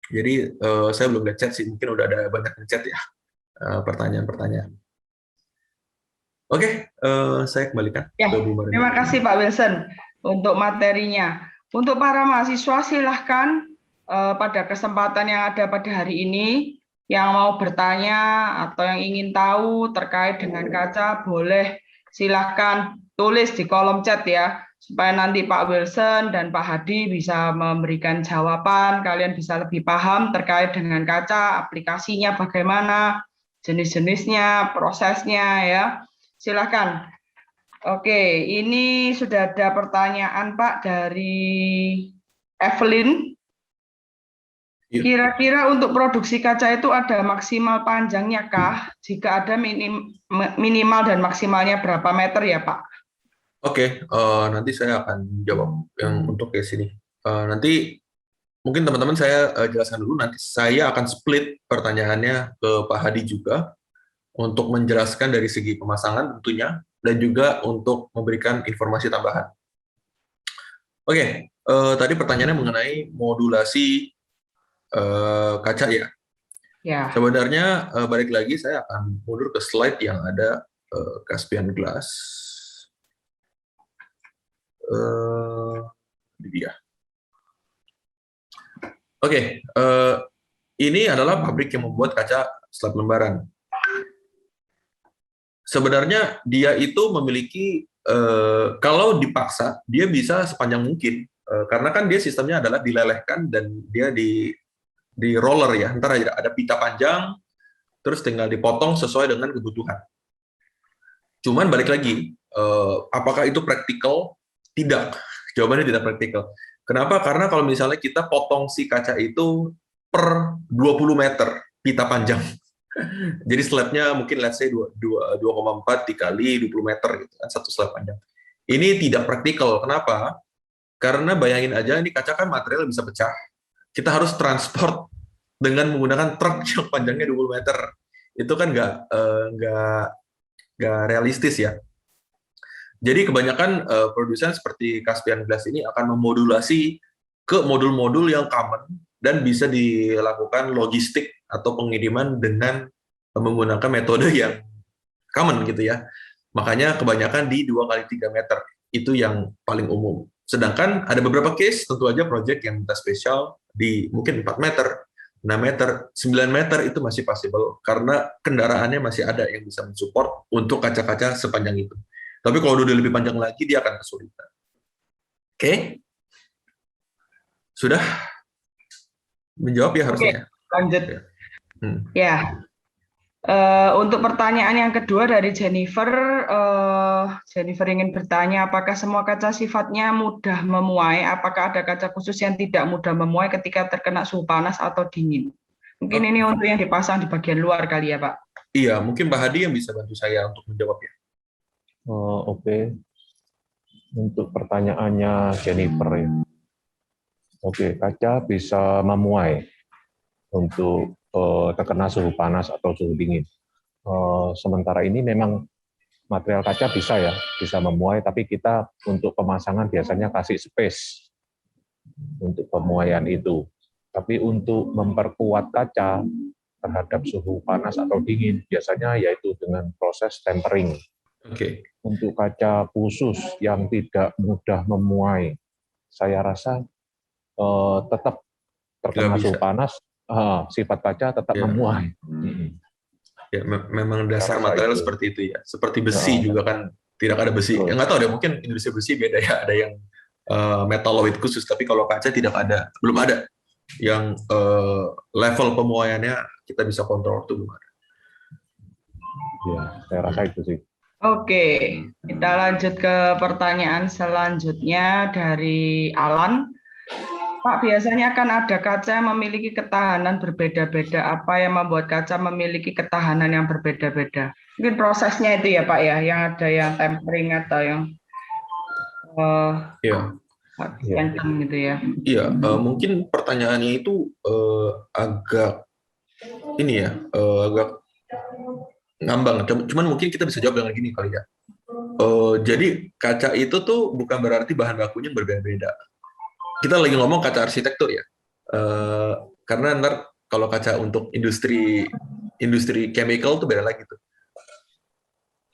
Jadi saya belum lihat chat sih, mungkin udah ada banyak chat ya, pertanyaan-pertanyaan. Oke, saya kembalikan Ya, ke Bu Mariana. terima kasih Pak Wilson untuk materinya. Untuk para mahasiswa silahkan pada kesempatan yang ada pada hari ini, yang mau bertanya atau yang ingin tahu terkait dengan kaca, boleh silahkan tulis di kolom chat ya, supaya nanti Pak Wilson dan Pak Hadi bisa memberikan jawaban, kalian bisa lebih paham terkait dengan kaca, aplikasinya bagaimana, jenis-jenisnya, prosesnya ya. Silakan. Oke, ini sudah ada pertanyaan Pak dari Evelyn. Kira-kira untuk produksi kaca itu ada maksimal panjangnya kah? Jika ada minimal dan maksimalnya berapa meter ya Pak? Oke, nanti saya akan jawab yang untuk case ini. Nanti mungkin teman-teman saya jelaskan dulu, nanti saya akan split pertanyaannya ke Pak Hadi juga untuk menjelaskan dari segi pemasangan tentunya, dan juga untuk memberikan informasi tambahan. Oke, tadi pertanyaannya mengenai modulasi kaca ya. Ya. Sebenarnya balik lagi saya akan mundur ke slide yang ada Caspian Glass. Ini dia. Oke, ini adalah pabrik yang membuat kaca slab lembaran. Sebenarnya dia itu memiliki, kalau dipaksa, dia bisa sepanjang mungkin. Karena kan dia sistemnya adalah dilelehkan dan dia di roller ya. Ntar ada pita panjang, terus tinggal dipotong sesuai dengan kebutuhan. Cuman balik lagi, apakah itu praktikal? Tidak. Jawabannya tidak praktikal. Kenapa? Karena kalau misalnya kita potong si kaca itu per 20 meter pita panjang. Jadi slabnya mungkin let's say 2,4 dikali 20 meter gitu kan, satu slab panjang. Ini tidak praktikal. Kenapa? Karena bayangin aja ini kaca kan material bisa pecah. Kita harus transport dengan menggunakan truk yang panjangnya 20 meter. Itu kan nggak realistis ya. Jadi kebanyakan produsen seperti Caspian Glass ini akan memodulasi ke modul-modul yang common dan bisa dilakukan logistik atau pengiriman dengan menggunakan metode yang common gitu ya. Makanya kebanyakan di 2x3 meter itu yang paling umum. Sedangkan ada beberapa case tentu aja project yang minta spesial di mungkin 4 meter, 6 meter, 9 meter itu masih possible karena kendaraannya masih ada yang bisa mensupport untuk kaca-kaca sepanjang itu. Tapi kalau udah lebih panjang lagi dia akan kesulitan. Oke? Sudah menjawab ya harusnya. Oke, lanjut. Ya. Untuk pertanyaan yang kedua dari Jennifer, Jennifer ingin bertanya, apakah semua kaca sifatnya mudah memuai? Apakah ada kaca khusus yang tidak mudah memuai ketika terkena suhu panas atau dingin? Mungkin ini untuk yang dipasang di bagian luar kali ya, Pak? Iya, mungkin Pak Hadi yang bisa bantu saya untuk menjawab ya. Oke. Untuk pertanyaannya Jennifer ya. Oke, kaca bisa memuai untuk terkena suhu panas atau suhu dingin. Sementara ini memang material kaca bisa memuai, tapi kita untuk pemasangan biasanya kasih space untuk pemuaian itu. Tapi untuk memperkuat kaca terhadap suhu panas atau dingin, biasanya yaitu dengan proses tempering. Oke. Untuk kaca khusus yang tidak mudah memuai, saya rasa tetap terkena suhu panas, sifat kaca tetap memuai. Ya, memang dasar material itu seperti itu ya. Seperti besi juga kan tidak ada besi. Ya, nggak tahu deh, mungkin industri besi beda ya. Ada yang metaloid khusus, tapi kalau kaca tidak ada, belum ada yang level pemuaiannya kita bisa kontrol itu belum ada. Ya, saya rasa itu sih. Oke, kita lanjut ke pertanyaan selanjutnya dari Alan. Pak, biasanya akan ada kaca yang memiliki ketahanan berbeda-beda. Apa yang membuat kaca memiliki ketahanan yang berbeda-beda? Mungkin prosesnya itu ya Pak ya, yang ada yang tempering atau yang Iya, kencang gitu ya. iya. Mungkin pertanyaannya itu agak ini ya, agak ngambang. Cuman mungkin kita bisa jawab dengan gini kali ya. Jadi kaca itu tuh bukan berarti bahan bakunya berbeda-beda. Kita lagi ngomong kaca arsitektur ya. Karena ntar kalau kaca untuk industri chemical tuh beda lagi tuh.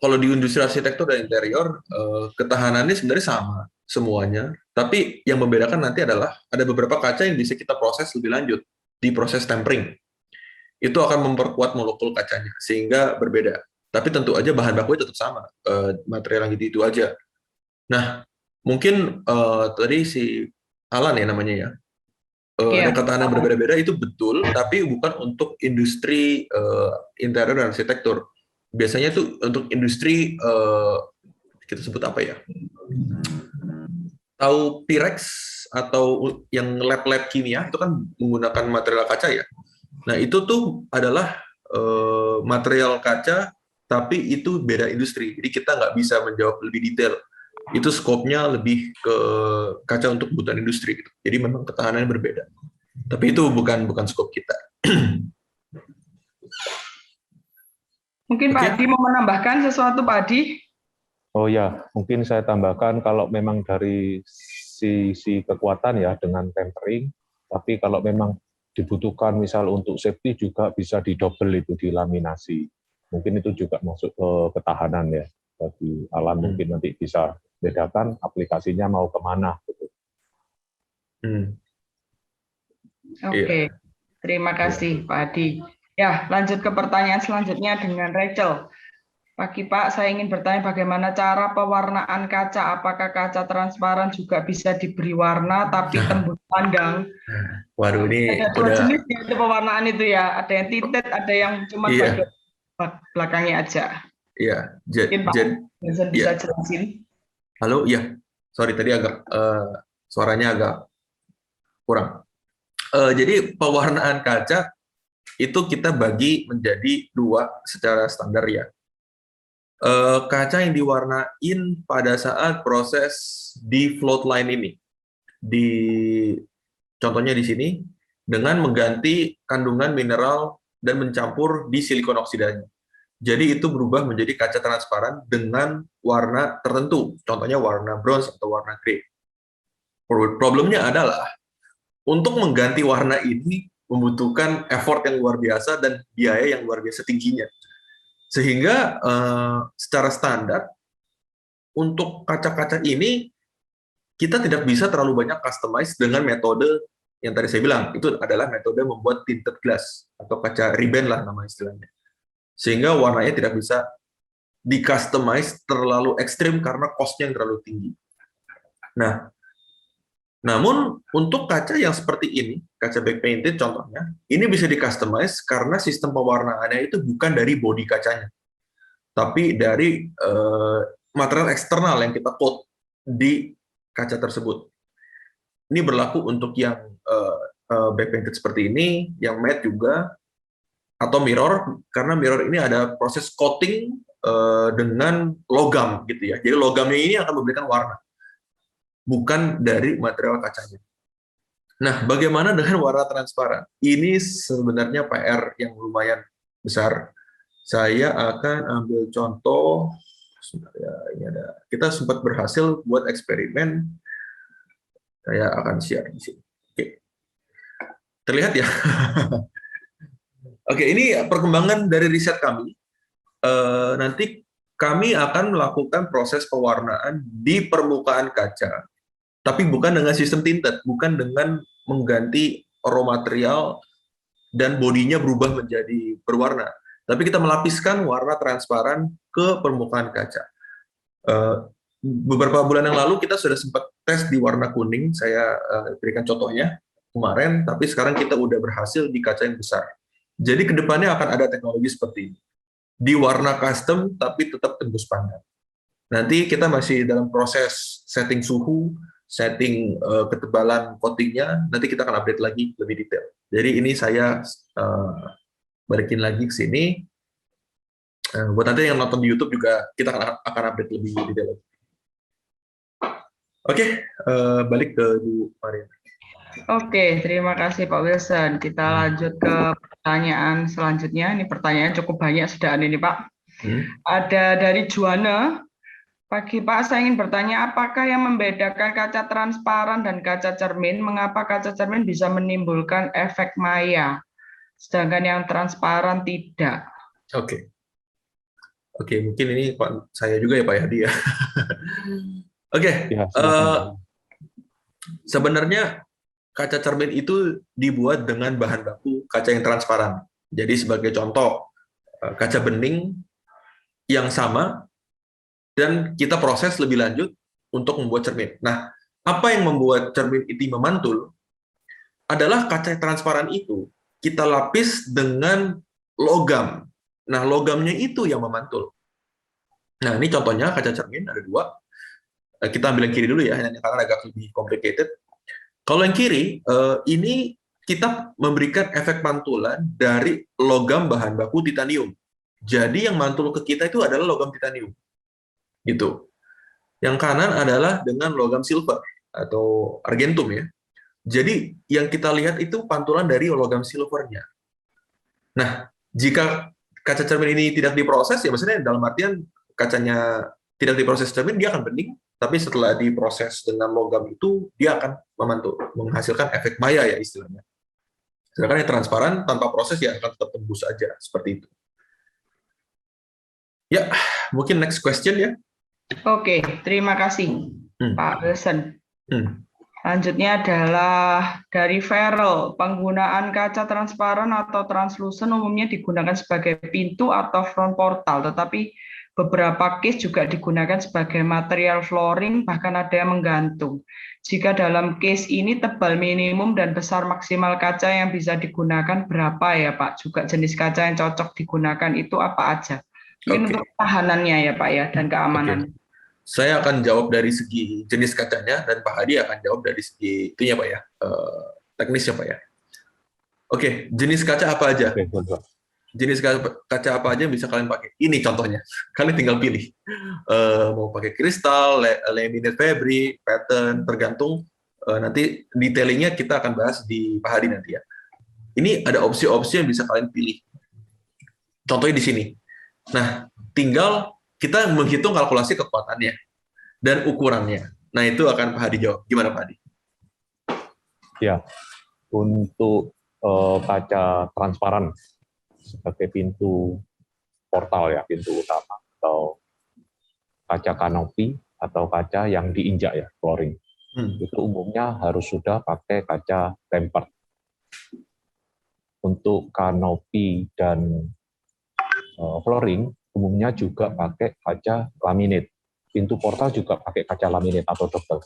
Kalau di industri arsitektur dan interior, ketahanannya sebenarnya sama semuanya. Tapi yang membedakan nanti adalah ada beberapa kaca yang bisa kita proses lebih lanjut di proses tempering. Itu akan memperkuat molekul kacanya sehingga berbeda. Tapi tentu aja bahan bakunya tetap sama, material yang itu aja. Nah, mungkin tadi si Alan ya namanya ya, ada ketahanan berbeda-beda itu betul, tapi bukan untuk industri interior dan arsitektur. Biasanya itu untuk industri kita sebut apa ya? Tahu Pirex atau yang lab-lab kimia itu kan menggunakan material kaca ya. Nah, itu tuh adalah material kaca, tapi itu beda industri. Jadi kita nggak bisa menjawab lebih detail. Itu skopnya lebih ke kaca untuk kebutuhan industri. Gitu. Jadi memang ketahanannya berbeda. Tapi itu bukan skop kita. Mungkin Pak Adi mau menambahkan sesuatu, Pak Adi? Oh ya, mungkin saya tambahkan kalau memang dari sisi kekuatan ya dengan tempering, tapi kalau memang dibutuhkan misal untuk safety juga bisa didouble itu dilaminasi. Mungkin itu juga masuk ke ketahanan ya. Bagi Alan mungkin nanti bisa bedakan aplikasinya mau kemana. Gitu. Oke, terima kasih Pak Adi. Ya, lanjut ke pertanyaan selanjutnya dengan Rachel. Pagi Pak, saya ingin bertanya bagaimana cara pewarnaan kaca. Apakah kaca transparan juga bisa diberi warna tapi tembus pandang? Waduh, ini ada dua jenis ya, itu pewarnaan itu ya. Ada yang tinted, ada yang cuma bagian belakangnya aja. Iya. Mungkin Pak Vincent bisa jelasin. Halo, iya. Sorry tadi agak suaranya agak kurang. Jadi pewarnaan kaca itu kita bagi menjadi dua secara standar ya. Kaca yang diwarnain pada saat proses di float line ini, contohnya di sini, dengan mengganti kandungan mineral dan mencampur di silikon oksidanya. Jadi itu berubah menjadi kaca transparan dengan warna tertentu, contohnya warna bronze atau warna grey. Problemnya adalah untuk mengganti warna ini membutuhkan effort yang luar biasa dan biaya yang luar biasa tingginya. Sehingga secara standar untuk kaca-kaca ini kita tidak bisa terlalu banyak customize dengan metode yang tadi saya bilang, itu adalah metode membuat tinted glass atau kaca ribbon lah nama istilahnya. Sehingga warnanya tidak bisa di-customize terlalu ekstrim karena cost-nya yang terlalu tinggi. Nah, namun untuk kaca yang seperti ini, kaca back painted contohnya, ini bisa di-customize karena sistem pewarnaannya itu bukan dari bodi kacanya, tapi dari material eksternal yang kita coat di kaca tersebut. Ini berlaku untuk yang back painted seperti ini, yang matte juga, atau mirror, karena mirror ini ada proses coating dengan logam gitu ya. Jadi logamnya ini akan memberikan warna, bukan dari material kacanya. Nah, bagaimana dengan warna transparan? Ini sebenarnya PR yang lumayan besar. Saya akan ambil contoh. Ya, ini ada. Kita sempat berhasil buat eksperimen. Saya akan share di sini. Oke. Terlihat ya? Oke, ini perkembangan dari riset kami. Nanti kami akan melakukan proses pewarnaan di permukaan kaca, tapi bukan dengan sistem tinted, bukan dengan mengganti raw material dan bodinya berubah menjadi berwarna, tapi kita melapiskan warna transparan ke permukaan kaca. Beberapa bulan yang lalu kita sudah sempat tes di warna kuning, saya berikan contohnya kemarin, tapi sekarang kita udah berhasil di kaca yang besar. Jadi kedepannya akan ada teknologi seperti ini. di warna custom tapi tetap tembus pandang. Nanti kita masih dalam proses setting suhu, setting ketebalan coatingnya. Nanti kita akan update lagi lebih detail. Jadi ini saya balikin lagi ke sini. Buat nanti yang nonton di YouTube juga kita akan update lebih detail lagi. Oke, balik ke Bu Maria. Oke, terima kasih Pak Wilson. Kita lanjut ke pertanyaan selanjutnya. Ini pertanyaan cukup banyak sudah ini Pak. Ada dari Juana. Pagi Pak, saya ingin bertanya apakah yang membedakan kaca transparan dan kaca cermin, mengapa kaca cermin bisa menimbulkan efek maya, sedangkan yang transparan tidak? Oke, mungkin ini Pak, saya juga ya Pak Yadi ya. Oke, Ya, sebenarnya kaca cermin itu dibuat dengan bahan baku kaca yang transparan. Jadi sebagai contoh, kaca bening yang sama, dan kita proses lebih lanjut untuk membuat cermin. Nah, apa yang membuat cermin itu memantul adalah kaca transparan itu kita lapis dengan logam. Nah, logamnya itu yang memantul. Nah, ini contohnya kaca cermin, ada dua. Kita ambil yang kiri dulu ya, karena agak lebih complicated. Kalau yang kiri, ini kita memberikan efek pantulan dari logam bahan baku titanium. Jadi yang mantul ke kita itu adalah logam titanium. Gitu. Yang kanan adalah dengan logam silver atau argentum ya. Jadi yang kita lihat itu pantulan dari logam silvernya. Nah, jika kaca cermin ini tidak diproses ya maksudnya dalam artian kacanya tidak diproses cermin dia akan bening, tapi setelah diproses dengan logam itu dia akan memantul, menghasilkan efek maya ya istilahnya. Sedangkan yang transparan tanpa proses ya akan tetap tembus aja seperti itu. Ya, mungkin next question ya. Oke, terima kasih Pak Wilson. Lanjutnya adalah dari Feral. Penggunaan kaca transparan atau translucent umumnya digunakan sebagai pintu atau front portal, tetapi beberapa case juga digunakan sebagai material flooring, bahkan ada yang menggantung. Jika dalam case ini tebal minimum dan besar maksimal kaca yang bisa digunakan berapa ya Pak? Juga jenis kaca yang cocok digunakan itu apa aja? Mungkin untuk tahanannya ya Pak ya, dan keamanan. Saya akan jawab dari segi jenis kacanya, dan Pak Hadi akan jawab dari segi itunya Pak ya, teknisnya Pak ya. Oke, jenis kaca apa aja? Jenis kaca apa aja yang bisa kalian pakai? Ini contohnya, kalian tinggal pilih. Mau pakai kristal, laminate fabric, pattern, tergantung. Nanti detailingnya kita akan bahas di Pak Hadi nanti ya. Ini ada opsi-opsi yang bisa kalian pilih. Contohnya di sini. Nah, tinggal kita menghitung kalkulasi kekuatannya dan ukurannya. Nah, itu akan Pak Hadi jawab. Gimana Pak Hadi? Ya, untuk kaca transparan sebagai pintu portal ya, pintu utama, atau kaca kanopi atau kaca yang diinjak ya, flooring. Itu umumnya harus sudah pakai kaca tempered. Untuk kanopi dan flooring umumnya juga pakai kaca laminate. Pintu portal juga pakai kaca laminate atau double.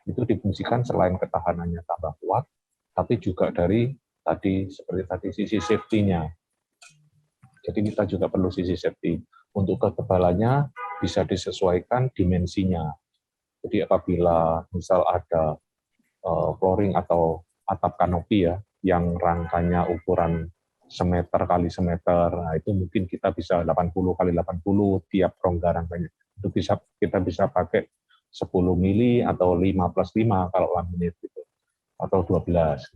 Itu difungsikan selain ketahanannya tambah kuat, tapi juga dari tadi seperti tadi sisi safety-nya. Jadi kita juga perlu sisi safety. Untuk ketebalannya bisa disesuaikan dimensinya. Jadi apabila misal ada flooring atau atap kanopi ya, yang rangkanya ukuran semeter kali semeter, nah itu mungkin kita bisa 80 kali 80 tiap rongga rangkanya. Itu kita bisa pakai 10 mili atau 5 plus 5 kalau laminate gitu, atau 12.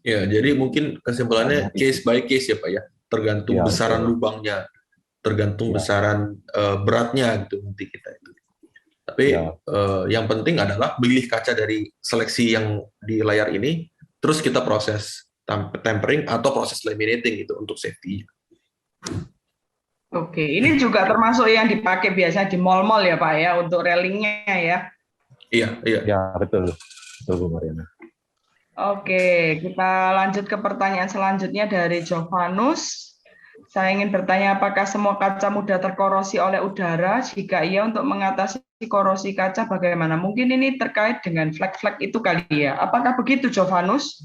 Ya, jadi mungkin kesimpulannya case by case ya Pak ya, tergantung besaran lubangnya, tergantung besaran beratnya gitu nanti kita itu. Tapi yang penting adalah pilih kaca dari seleksi yang di layar ini, terus kita proses tempering atau proses laminating gitu untuk safety. Oke, ini juga termasuk yang dipakai biasa di mall-mall ya Pak ya, untuk railingnya ya? Iya. Ya, betul Bu Mariana. Oke, kita lanjut ke pertanyaan selanjutnya dari Jovanus. Saya ingin bertanya apakah semua kaca mudah terkorosi oleh udara? Jika iya, untuk mengatasi korosi kaca bagaimana? Mungkin ini terkait dengan flek-flek itu kali ya. Apakah begitu Jovanus?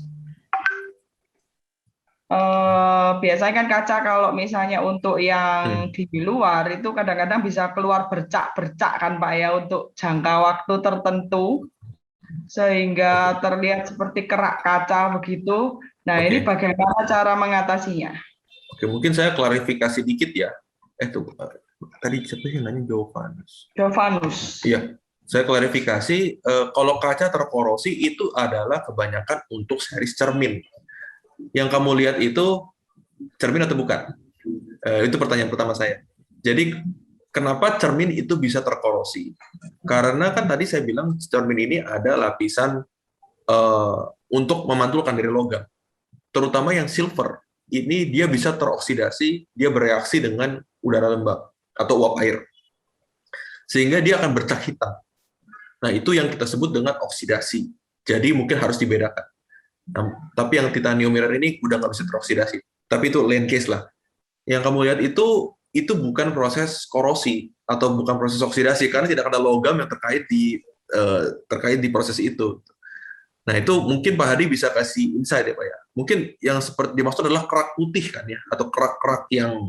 biasanya kan kaca kalau misalnya untuk yang di luar itu kadang-kadang bisa keluar bercak-bercak kan Pak ya untuk jangka waktu tertentu sehingga terlihat seperti kerak kaca begitu. Nah, ini Oke. bagaimana cara mengatasinya? Oke, mungkin saya klarifikasi dikit ya. Tadi siapa sih yang nanya? Jovanus. Jovanus. Iya, saya klarifikasi. Kalau kaca terkorosi itu adalah kebanyakan untuk series cermin. Yang kamu lihat itu cermin atau bukan? Itu pertanyaan pertama saya. Jadi, kenapa cermin itu bisa terkorosi? Karena kan tadi saya bilang cermin ini ada lapisan untuk memantulkan dari logam, terutama yang silver. Ini dia bisa teroksidasi, dia bereaksi dengan udara lembab atau uap air, sehingga dia akan bercak hitam. Nah, itu yang kita sebut dengan oksidasi. Jadi mungkin harus dibedakan. Nah, tapi yang titanium mirror ini udah nggak bisa teroksidasi. Tapi itu lain case lah. Yang kamu lihat itu bukan proses korosi atau bukan proses oksidasi karena tidak ada logam yang terkait di proses itu. Nah, itu mungkin Pak Hadi bisa kasih insight ya Pak ya. Mungkin yang seperti dimaksud adalah kerak putih kan ya, atau kerak-kerak yang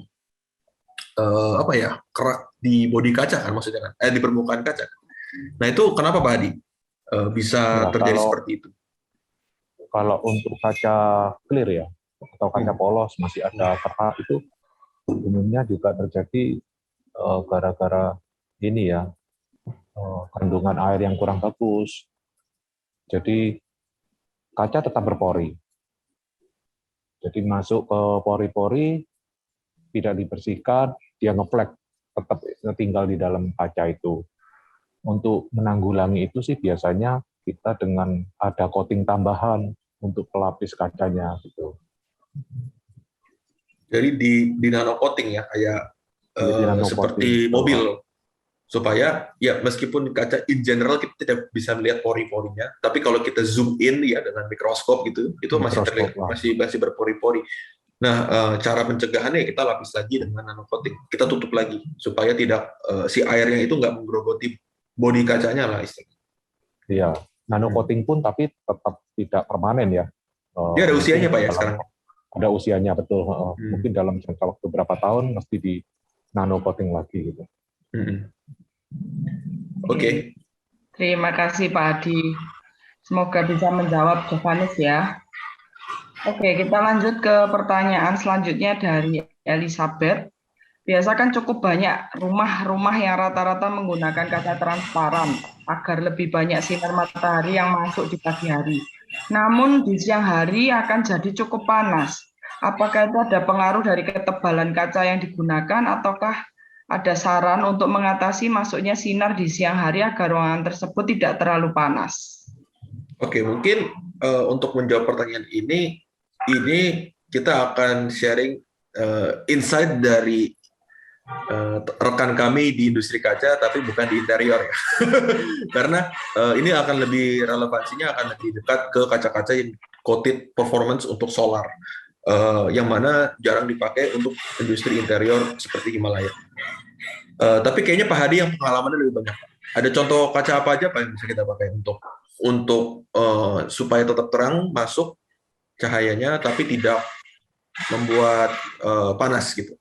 kerak di bodi kaca kan maksudnya kan, di permukaan kaca. Nah, itu kenapa Pak Hadi bisa Ya, terjadi seperti itu? kalau untuk kaca clear ya, atau kaca polos masih ada kerak itu umumnya juga terjadi gara-gara ini ya, kandungan air yang kurang bagus. Jadi kaca tetap berpori. Jadi masuk ke pori-pori, tidak dibersihkan, dia ngeflek, tetap tinggal di dalam kaca itu. Untuk menanggulangi itu sih biasanya kita dengan ada coating tambahan untuk pelapis kacanya gitu. Jadi di nano coating ya, kayak seperti Coating. mobil, supaya ya meskipun kaca in general kita tidak bisa melihat pori-porinya, tapi kalau kita zoom in ya dengan mikroskop gitu, itu masih terlihat, masih berpori-pori. Nah, cara pencegahannya kita lapis lagi dengan nano coating, kita tutup lagi supaya tidak si airnya itu nggak menggerogoti bodi kacanya lah istilahnya. Iya, nano coating pun tapi tetap tidak permanen ya. Dia ada usianya Pak ya sekarang? Ada usianya betul. Mungkin dalam jangka waktu berapa tahun mesti di nano coating lagi gitu. Oke. Terima kasih Pak Hadi. Semoga bisa menjawab Jovanus ya. Oke, kita lanjut ke pertanyaan selanjutnya dari Elizabeth. Biasa kan cukup banyak rumah-rumah yang rata-rata menggunakan kaca transparan agar lebih banyak sinar matahari yang masuk di pagi hari. Namun di siang hari akan jadi cukup panas. Apakah itu ada pengaruh dari ketebalan kaca yang digunakan ataukah ada saran untuk mengatasi masuknya sinar di siang hari agar ruangan tersebut tidak terlalu panas? Oke, mungkin untuk menjawab pertanyaan ini kita akan sharing insight dari rekan kami di industri kaca, tapi bukan di interior ya. Karena ini akan lebih relevansinya akan lebih dekat ke kaca-kaca yang coated performance untuk solar, yang mana jarang dipakai untuk industri interior seperti Himalaya. Tapi kayaknya Pak Hadi yang pengalamannya lebih banyak. Ada contoh kaca apa aja Pak yang bisa kita pakai untuk supaya tetap terang masuk cahayanya, tapi tidak membuat panas gitu.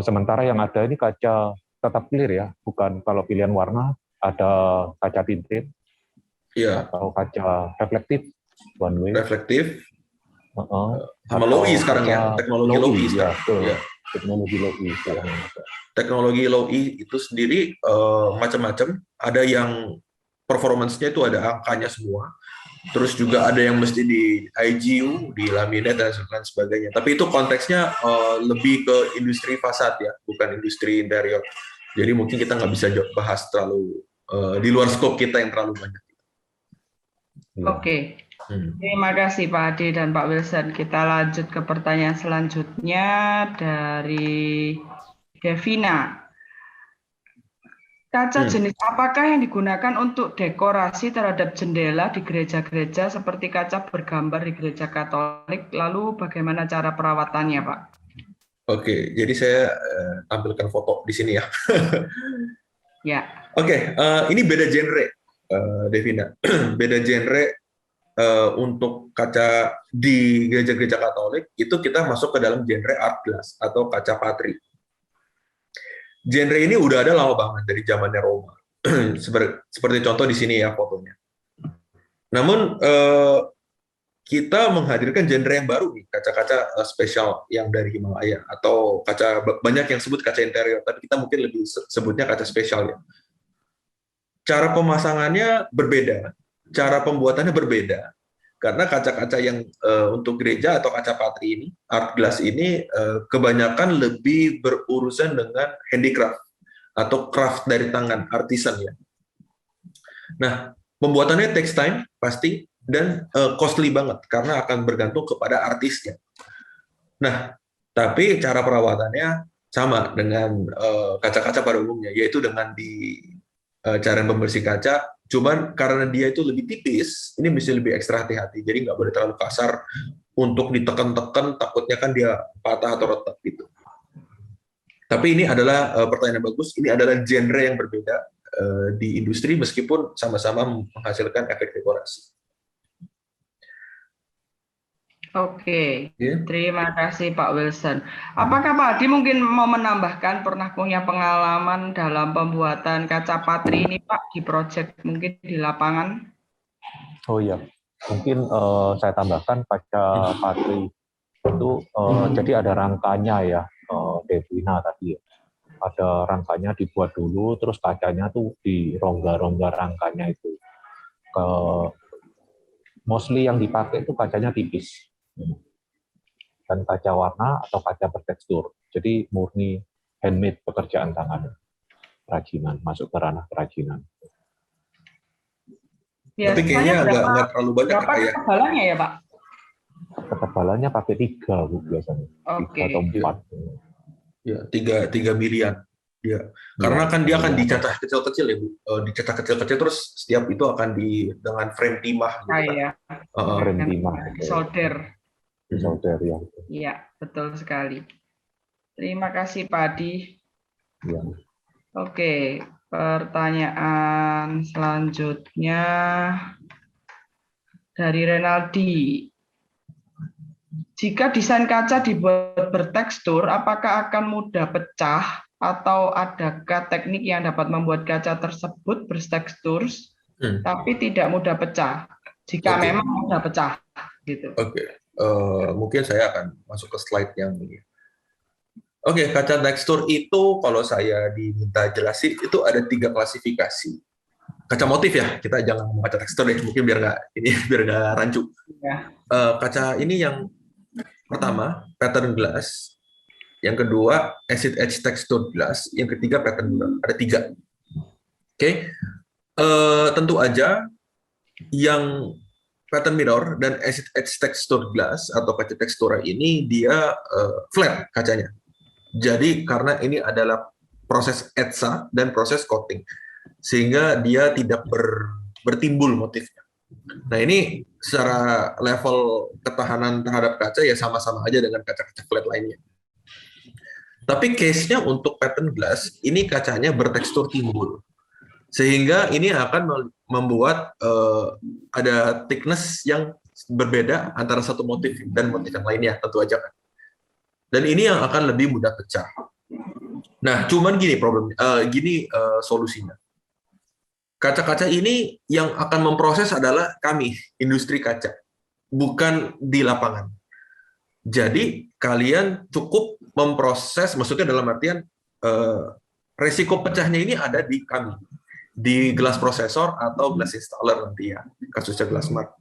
Sementara yang ada ini kaca tetap clear ya, bukan kalau pilihan warna ada kaca tinted, atau kaca reflektif one way. Reflektif. Sama Atau low E sekarang ya, teknologi low E sekarang. Ya, teknologi low E sekarang. Teknologi low E itu sendiri macam-macam. Ada yang performance-nya itu ada angkanya semua. Terus juga ada yang mesti di IGU, di laminate dan lain sebagainya. Tapi itu konteksnya lebih ke industri fasad ya, bukan industri interior. Jadi mungkin kita nggak bisa bahas terlalu di luar skop kita yang terlalu banyak. Oke, terima kasih Pak Hadi dan Pak Wilson. Kita lanjut ke pertanyaan selanjutnya dari Devina. Kaca jenis apakah yang digunakan untuk dekorasi terhadap jendela di gereja-gereja seperti kaca bergambar di gereja Katolik? Lalu bagaimana cara perawatannya, Pak? Oke, jadi saya tampilkan foto di sini ya. Ya. Oke, ini beda genre, Devina. Beda genre untuk kaca di gereja-gereja Katolik itu kita masuk ke dalam genre art glass atau kaca patri. Genre ini udah ada lama banget dari zamannya Roma. Seperti contoh di sini ya fotonya. Namun kita menghadirkan genre yang baru nih, kaca-kaca spesial yang dari Himalaya atau kaca, banyak yang sebut kaca interior, tapi kita mungkin lebih sebutnya kaca spesial ya. Cara pemasangannya berbeda, cara pembuatannya berbeda, karena kaca-kaca yang untuk gereja atau kaca patri ini, art glass ini kebanyakan lebih berurusan dengan handicraft atau craft dari tangan, artisan ya. Nah, pembuatannya takes time pasti, dan costly banget karena akan bergantung kepada artisnya. Nah, tapi cara perawatannya sama dengan kaca-kaca pada umumnya, yaitu dengan cairan pembersih kaca. Cuman karena dia itu lebih tipis, ini mesti lebih ekstra hati-hati. Jadi nggak boleh terlalu kasar untuk ditekan-tekan, takutnya kan dia patah atau retak gitu. Tapi ini adalah pertanyaan yang bagus. Ini adalah genre yang berbeda di industri meskipun sama-sama menghasilkan efek dekorasi. Oke, Yeah. terima kasih Pak Wilson. Apakah Pak Adi mungkin mau menambahkan pernah punya pengalaman dalam pembuatan kaca patri ini Pak di proyek mungkin di lapangan? Oh iya, mungkin saya tambahkan kaca patri itu jadi ada rangkanya ya, Devina tadi ya. Ada rangkanya dibuat dulu, terus kacanya tuh di rongga-rongga rangkanya itu. Mostly yang dipakai itu kacanya tipis. Dan kaca warna atau kaca bertekstur. Jadi murni handmade, pekerjaan tangan, kerajinan, masuk ke ranah kerajinan. Tapi kayaknya nggak terlalu banyak berapa ya. ketebalannya ya Pak? Ketebalannya pakai 3 Bu, biasanya. Oke. 3 atau 4. Ya, 3 miliar. Ya. Karena kan dia akan dicacah kecil-kecil ya, Bu. Dicacah kecil-kecil terus setiap itu akan dengan frame timah gitu kan. Iya. Frame timah. Solder. Solder ya. Iya, betul sekali. Terima kasih Pak Adi. Ya. Oke, pertanyaan selanjutnya dari Renaldi. Jika desain kaca dibuat bertekstur, apakah akan mudah pecah atau adakah teknik yang dapat membuat kaca tersebut bertekstur tapi tidak mudah pecah? Jika memang mudah pecah, gitu. Oke. Mungkin saya akan masuk ke slide yang ini. Oke, kaca tekstur itu kalau saya diminta jelasin itu ada 3 klasifikasi. Kaca motif ya, kita jangan ngomong kaca tekstur deh, mungkin biar nggak rancu. Ya. Kaca ini yang pertama pattern glass, yang kedua acid etch textured glass, yang ketiga pattern glass. Ada 3. Oke. Tentu aja yang pattern mirror dan acid etch textured glass atau kaca tekstura ini dia flat kacanya. Jadi karena ini adalah proses etsa dan proses coating, sehingga dia tidak bertimbul motifnya. Nah ini secara level ketahanan terhadap kaca ya sama-sama aja dengan kaca-kaca flat lainnya. Tapi case-nya untuk pattern glass, ini kacanya bertekstur timbul. Sehingga ini akan membuat ada thickness yang berbeda antara satu motif dan motif yang lainnya, tentu aja kan. Dan ini yang akan lebih mudah pecah. Nah, cuman gini solusinya. Kaca-kaca ini yang akan memproses adalah kami, industri kaca, bukan di lapangan. Jadi kalian cukup memproses, maksudnya dalam artian resiko pecahnya ini ada di kami, di glass processor atau glass installer nanti ya, kasusnya Glassmark.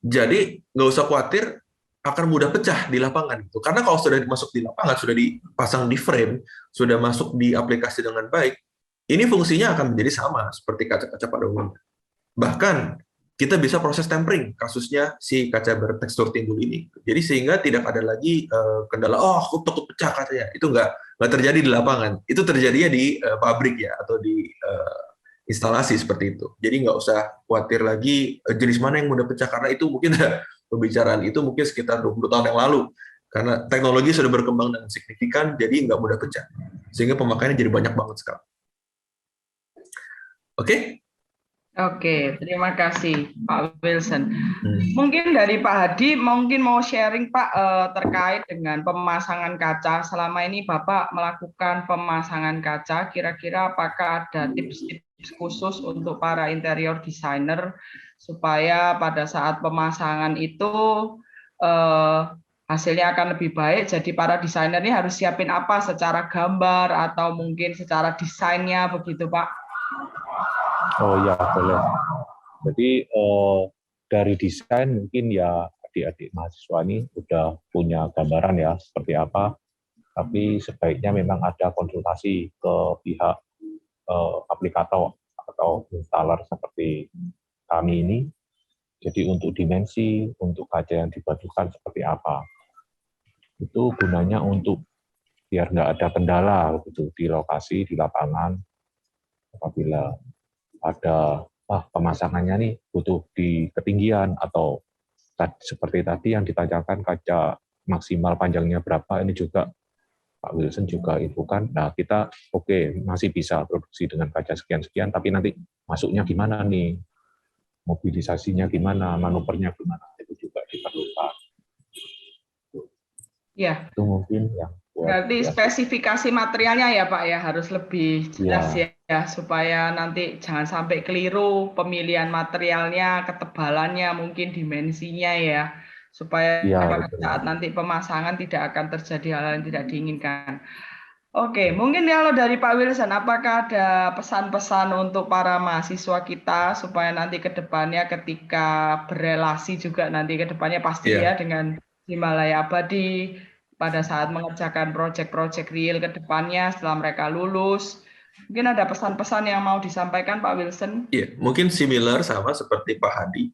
Jadi nggak usah khawatir akan mudah pecah di lapangan itu, karena kalau sudah masuk di lapangan, sudah dipasang di frame, sudah masuk di aplikasi dengan baik, ini fungsinya akan menjadi sama seperti kaca-kaca pada umumnya. Bahkan kita bisa proses tempering kasusnya si kaca bertekstur timbul ini. Jadi sehingga tidak ada lagi kendala, aku takut pecah kacanya. Itu nggak terjadi di lapangan. Itu terjadinya di pabrik ya, atau di instalasi seperti itu. Jadi nggak usah khawatir lagi jenis mana yang mudah pecah, karena itu mungkin pembicaraan itu mungkin sekitar 20 tahun yang lalu. Karena teknologi sudah berkembang dengan signifikan, jadi nggak mudah pecah. Sehingga pemakaiannya jadi banyak banget sekarang. Oke? Oke, terima kasih Pak Wilson. Hmm. Mungkin dari Pak Hadi, mungkin mau sharing Pak terkait dengan pemasangan kaca. Selama ini Bapak melakukan pemasangan kaca, kira-kira apakah ada tips-tips khusus untuk para interior designer supaya pada saat pemasangan itu hasilnya akan lebih baik. Jadi para desainer ini harus siapin apa secara gambar atau mungkin secara desainnya begitu Pak? Oh ya, boleh. Jadi dari desain mungkin ya adik-adik mahasiswa ini udah punya gambaran ya seperti apa, tapi sebaiknya memang ada konsultasi ke pihak aplikator atau installer seperti kami ini. Jadi untuk dimensi, untuk kaca yang dibutuhkan seperti apa. Itu gunanya untuk biar nggak ada kendala gitu di lokasi, di lapangan, apabila ada pemasangannya nih butuh di ketinggian atau seperti tadi yang ditanyakan kaca maksimal panjangnya berapa, ini juga Pak Wilson juga infokan. Nah kita masih bisa produksi dengan kaca sekian-sekian, tapi nanti masuknya gimana nih, mobilisasinya gimana, manuvernya gimana, itu juga diperlukan. Ya. Itu mungkin yang berarti spesifikasi materialnya ya Pak ya harus lebih jelas ya supaya nanti jangan sampai keliru pemilihan materialnya, ketebalannya, mungkin dimensinya ya, supaya pada saat nanti pemasangan tidak akan terjadi hal yang tidak diinginkan. Oke, mungkin kalau dari Pak Wilson, apakah ada pesan-pesan untuk para mahasiswa kita supaya nanti ke depannya ketika berelasi juga nanti ke depannya pasti ya dengan Himalaya Abadi pada saat mengerjakan proyek-proyek real ke depannya setelah mereka lulus. Mungkin ada pesan-pesan yang mau disampaikan Pak Wilson? Iya, mungkin similar sama seperti Pak Hadi.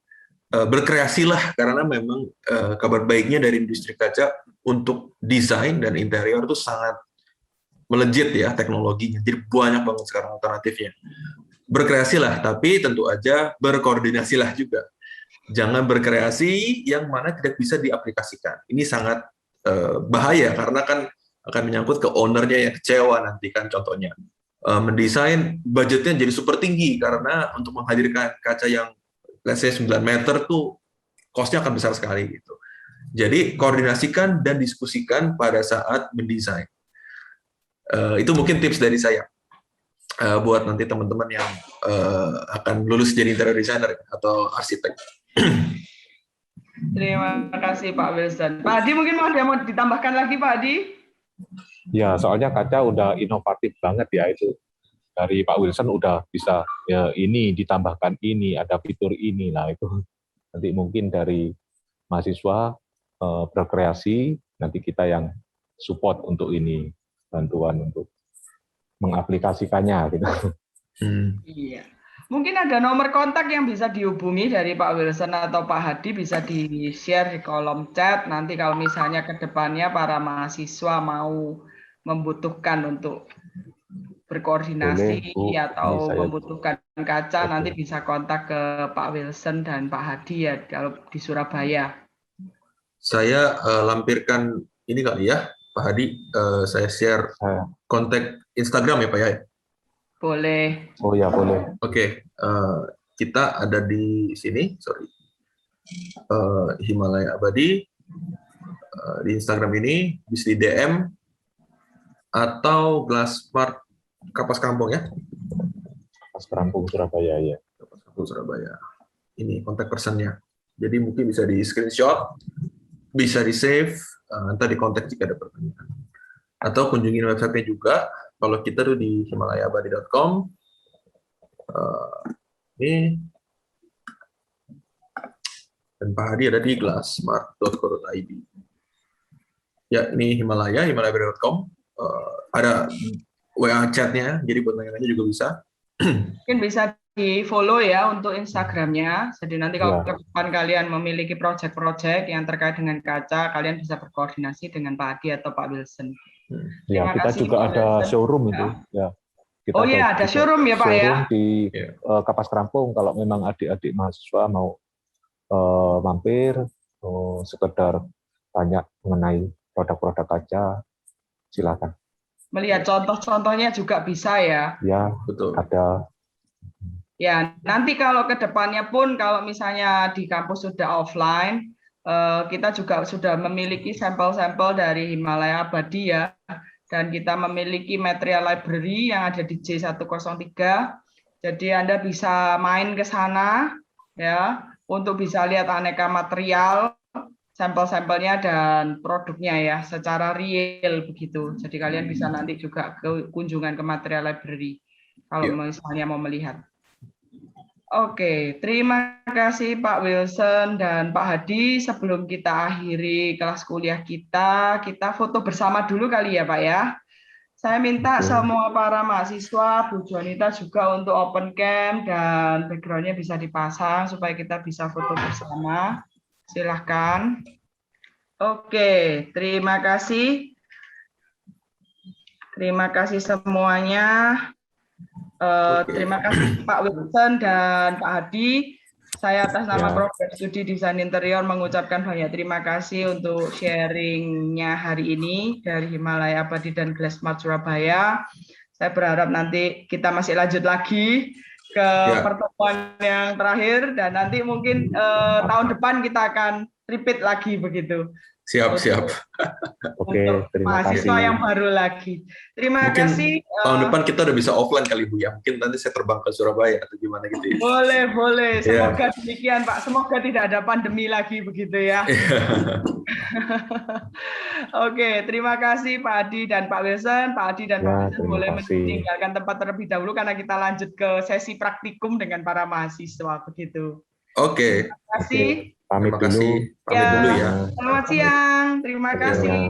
Berkreasilah karena memang kabar baiknya dari industri kaca untuk desain dan interior itu sangat melejit ya teknologinya. Jadi banyak banget sekarang alternatifnya. Berkreasilah, tapi tentu aja berkoordinasilah juga. Jangan berkreasi yang mana tidak bisa diaplikasikan. Ini sangat bahaya karena kan akan menyangkut ke ownernya yang kecewa nanti kan contohnya. Mendesain budgetnya jadi super tinggi karena untuk menghadirkan kaca yang let's say 9 meter tuh cost-nya akan besar sekali gitu. Jadi koordinasikan dan diskusikan pada saat mendesain. Itu mungkin tips dari saya buat nanti teman-teman yang akan lulus jadi interior designer atau arsitek. Terima kasih Pak Wilson. Pak Hadi mungkin mau ditambahkan lagi Pak Hadi? Ya, soalnya kaca udah inovatif banget ya itu. Dari Pak Wilson udah bisa ya ini ditambahkan ini, ada fitur ini. Nah itu nanti mungkin dari mahasiswa berkreasi, nanti kita yang support untuk ini, bantuan untuk mengaplikasikannya gitu. Iya. Mungkin ada nomor kontak yang bisa dihubungi dari Pak Wilson atau Pak Hadi, bisa di-share di kolom chat. Nanti kalau misalnya ke depannya para mahasiswa mau membutuhkan untuk berkoordinasi atau membutuhkan kaca, nanti bisa kontak ke Pak Wilson dan Pak Hadi ya kalau di Surabaya. Saya lampirkan ini kali ya, Pak Hadi, saya share kontak Instagram ya Pak ya? Boleh. Oh ya, boleh. Oke, kita ada di sini, sorry. Himalaya Abadi, di Instagram ini, bisa di DM, atau Glassmart Kapas Kampung ya? Kapas Kampung Surabaya ya. Kapas Kampung Surabaya. Ini kontak personnya. Jadi mungkin bisa di screenshot, bisa di save, nanti di kontak jika ada pertanyaan. Atau kunjungi website-nya juga. Kalau kita tuh di himalayaabadi.com. Ini. Dan Pak Hadi ada di glassmart.co.id. Ya, ini himalayaabadi.com. Ada WA chat-nya, jadi buat nanya-nanya juga bisa. Mungkin bisa di-follow ya untuk Instagram-nya. Jadi nanti kalau ke depan kalian memiliki proyek-proyek yang terkait dengan kaca, kalian bisa berkoordinasi dengan Pak Hadi atau Pak Wilson. Ya, kita juga ada showroom itu. Ya. Kita ada showroom ya Pak ya? Showroom di Kapas Kampung. Kalau memang adik-adik mahasiswa mau mampir, sekedar tanya mengenai produk-produk kaca, silakan. Melihat contoh-contohnya juga bisa ya? Ya, betul. Ada. Ya, nanti kalau ke depannya pun kalau misalnya di kampus sudah offline, kita juga sudah memiliki sampel-sampel dari Himalaya Abadi ya, dan kita memiliki material library yang ada di J103. Jadi Anda bisa main ke sana ya untuk bisa lihat aneka material, sampel-sampelnya dan produknya ya secara real begitu. Jadi kalian bisa nanti juga kunjungan ke material library kalau misalnya mau melihat. Oke, terima kasih Pak Wilson dan Pak Hadi. Sebelum kita akhiri kelas kuliah kita foto bersama dulu kali ya Pak ya. Saya minta semua para mahasiswa, Bu Juanita juga untuk open cam dan background-nya bisa dipasang supaya kita bisa foto bersama. Silahkan. Oke, terima kasih. Terima kasih semuanya. Terima kasih Pak Wilson dan Pak Hadi. Saya atas nama Program Studi Desain Interior mengucapkan banyak terima kasih untuk sharingnya hari ini dari Himalaya Abadi dan Glassmart Surabaya. Saya berharap nanti kita masih lanjut lagi ke pertemuan yang terakhir dan nanti mungkin tahun depan kita akan repeat lagi begitu. Siap. Oke, terima kasih. Mahasiswa yang baru lagi. Terima kasih. Tahun depan kita udah bisa offline kali Bu ya. Mungkin nanti saya terbang ke Surabaya atau gimana gitu ya. Boleh. Semoga demikian Pak. Semoga tidak ada pandemi lagi begitu ya. Oke, terima kasih Pak Hadi dan Pak Wilson. Pak Hadi dan Pak Wilson boleh meninggalkan tempat terlebih dahulu karena kita lanjut ke sesi praktikum dengan para mahasiswa begitu. Oke. Terima kasih. Pamit dulu. Pamit dulu ya. Selamat siang. Terima kasih.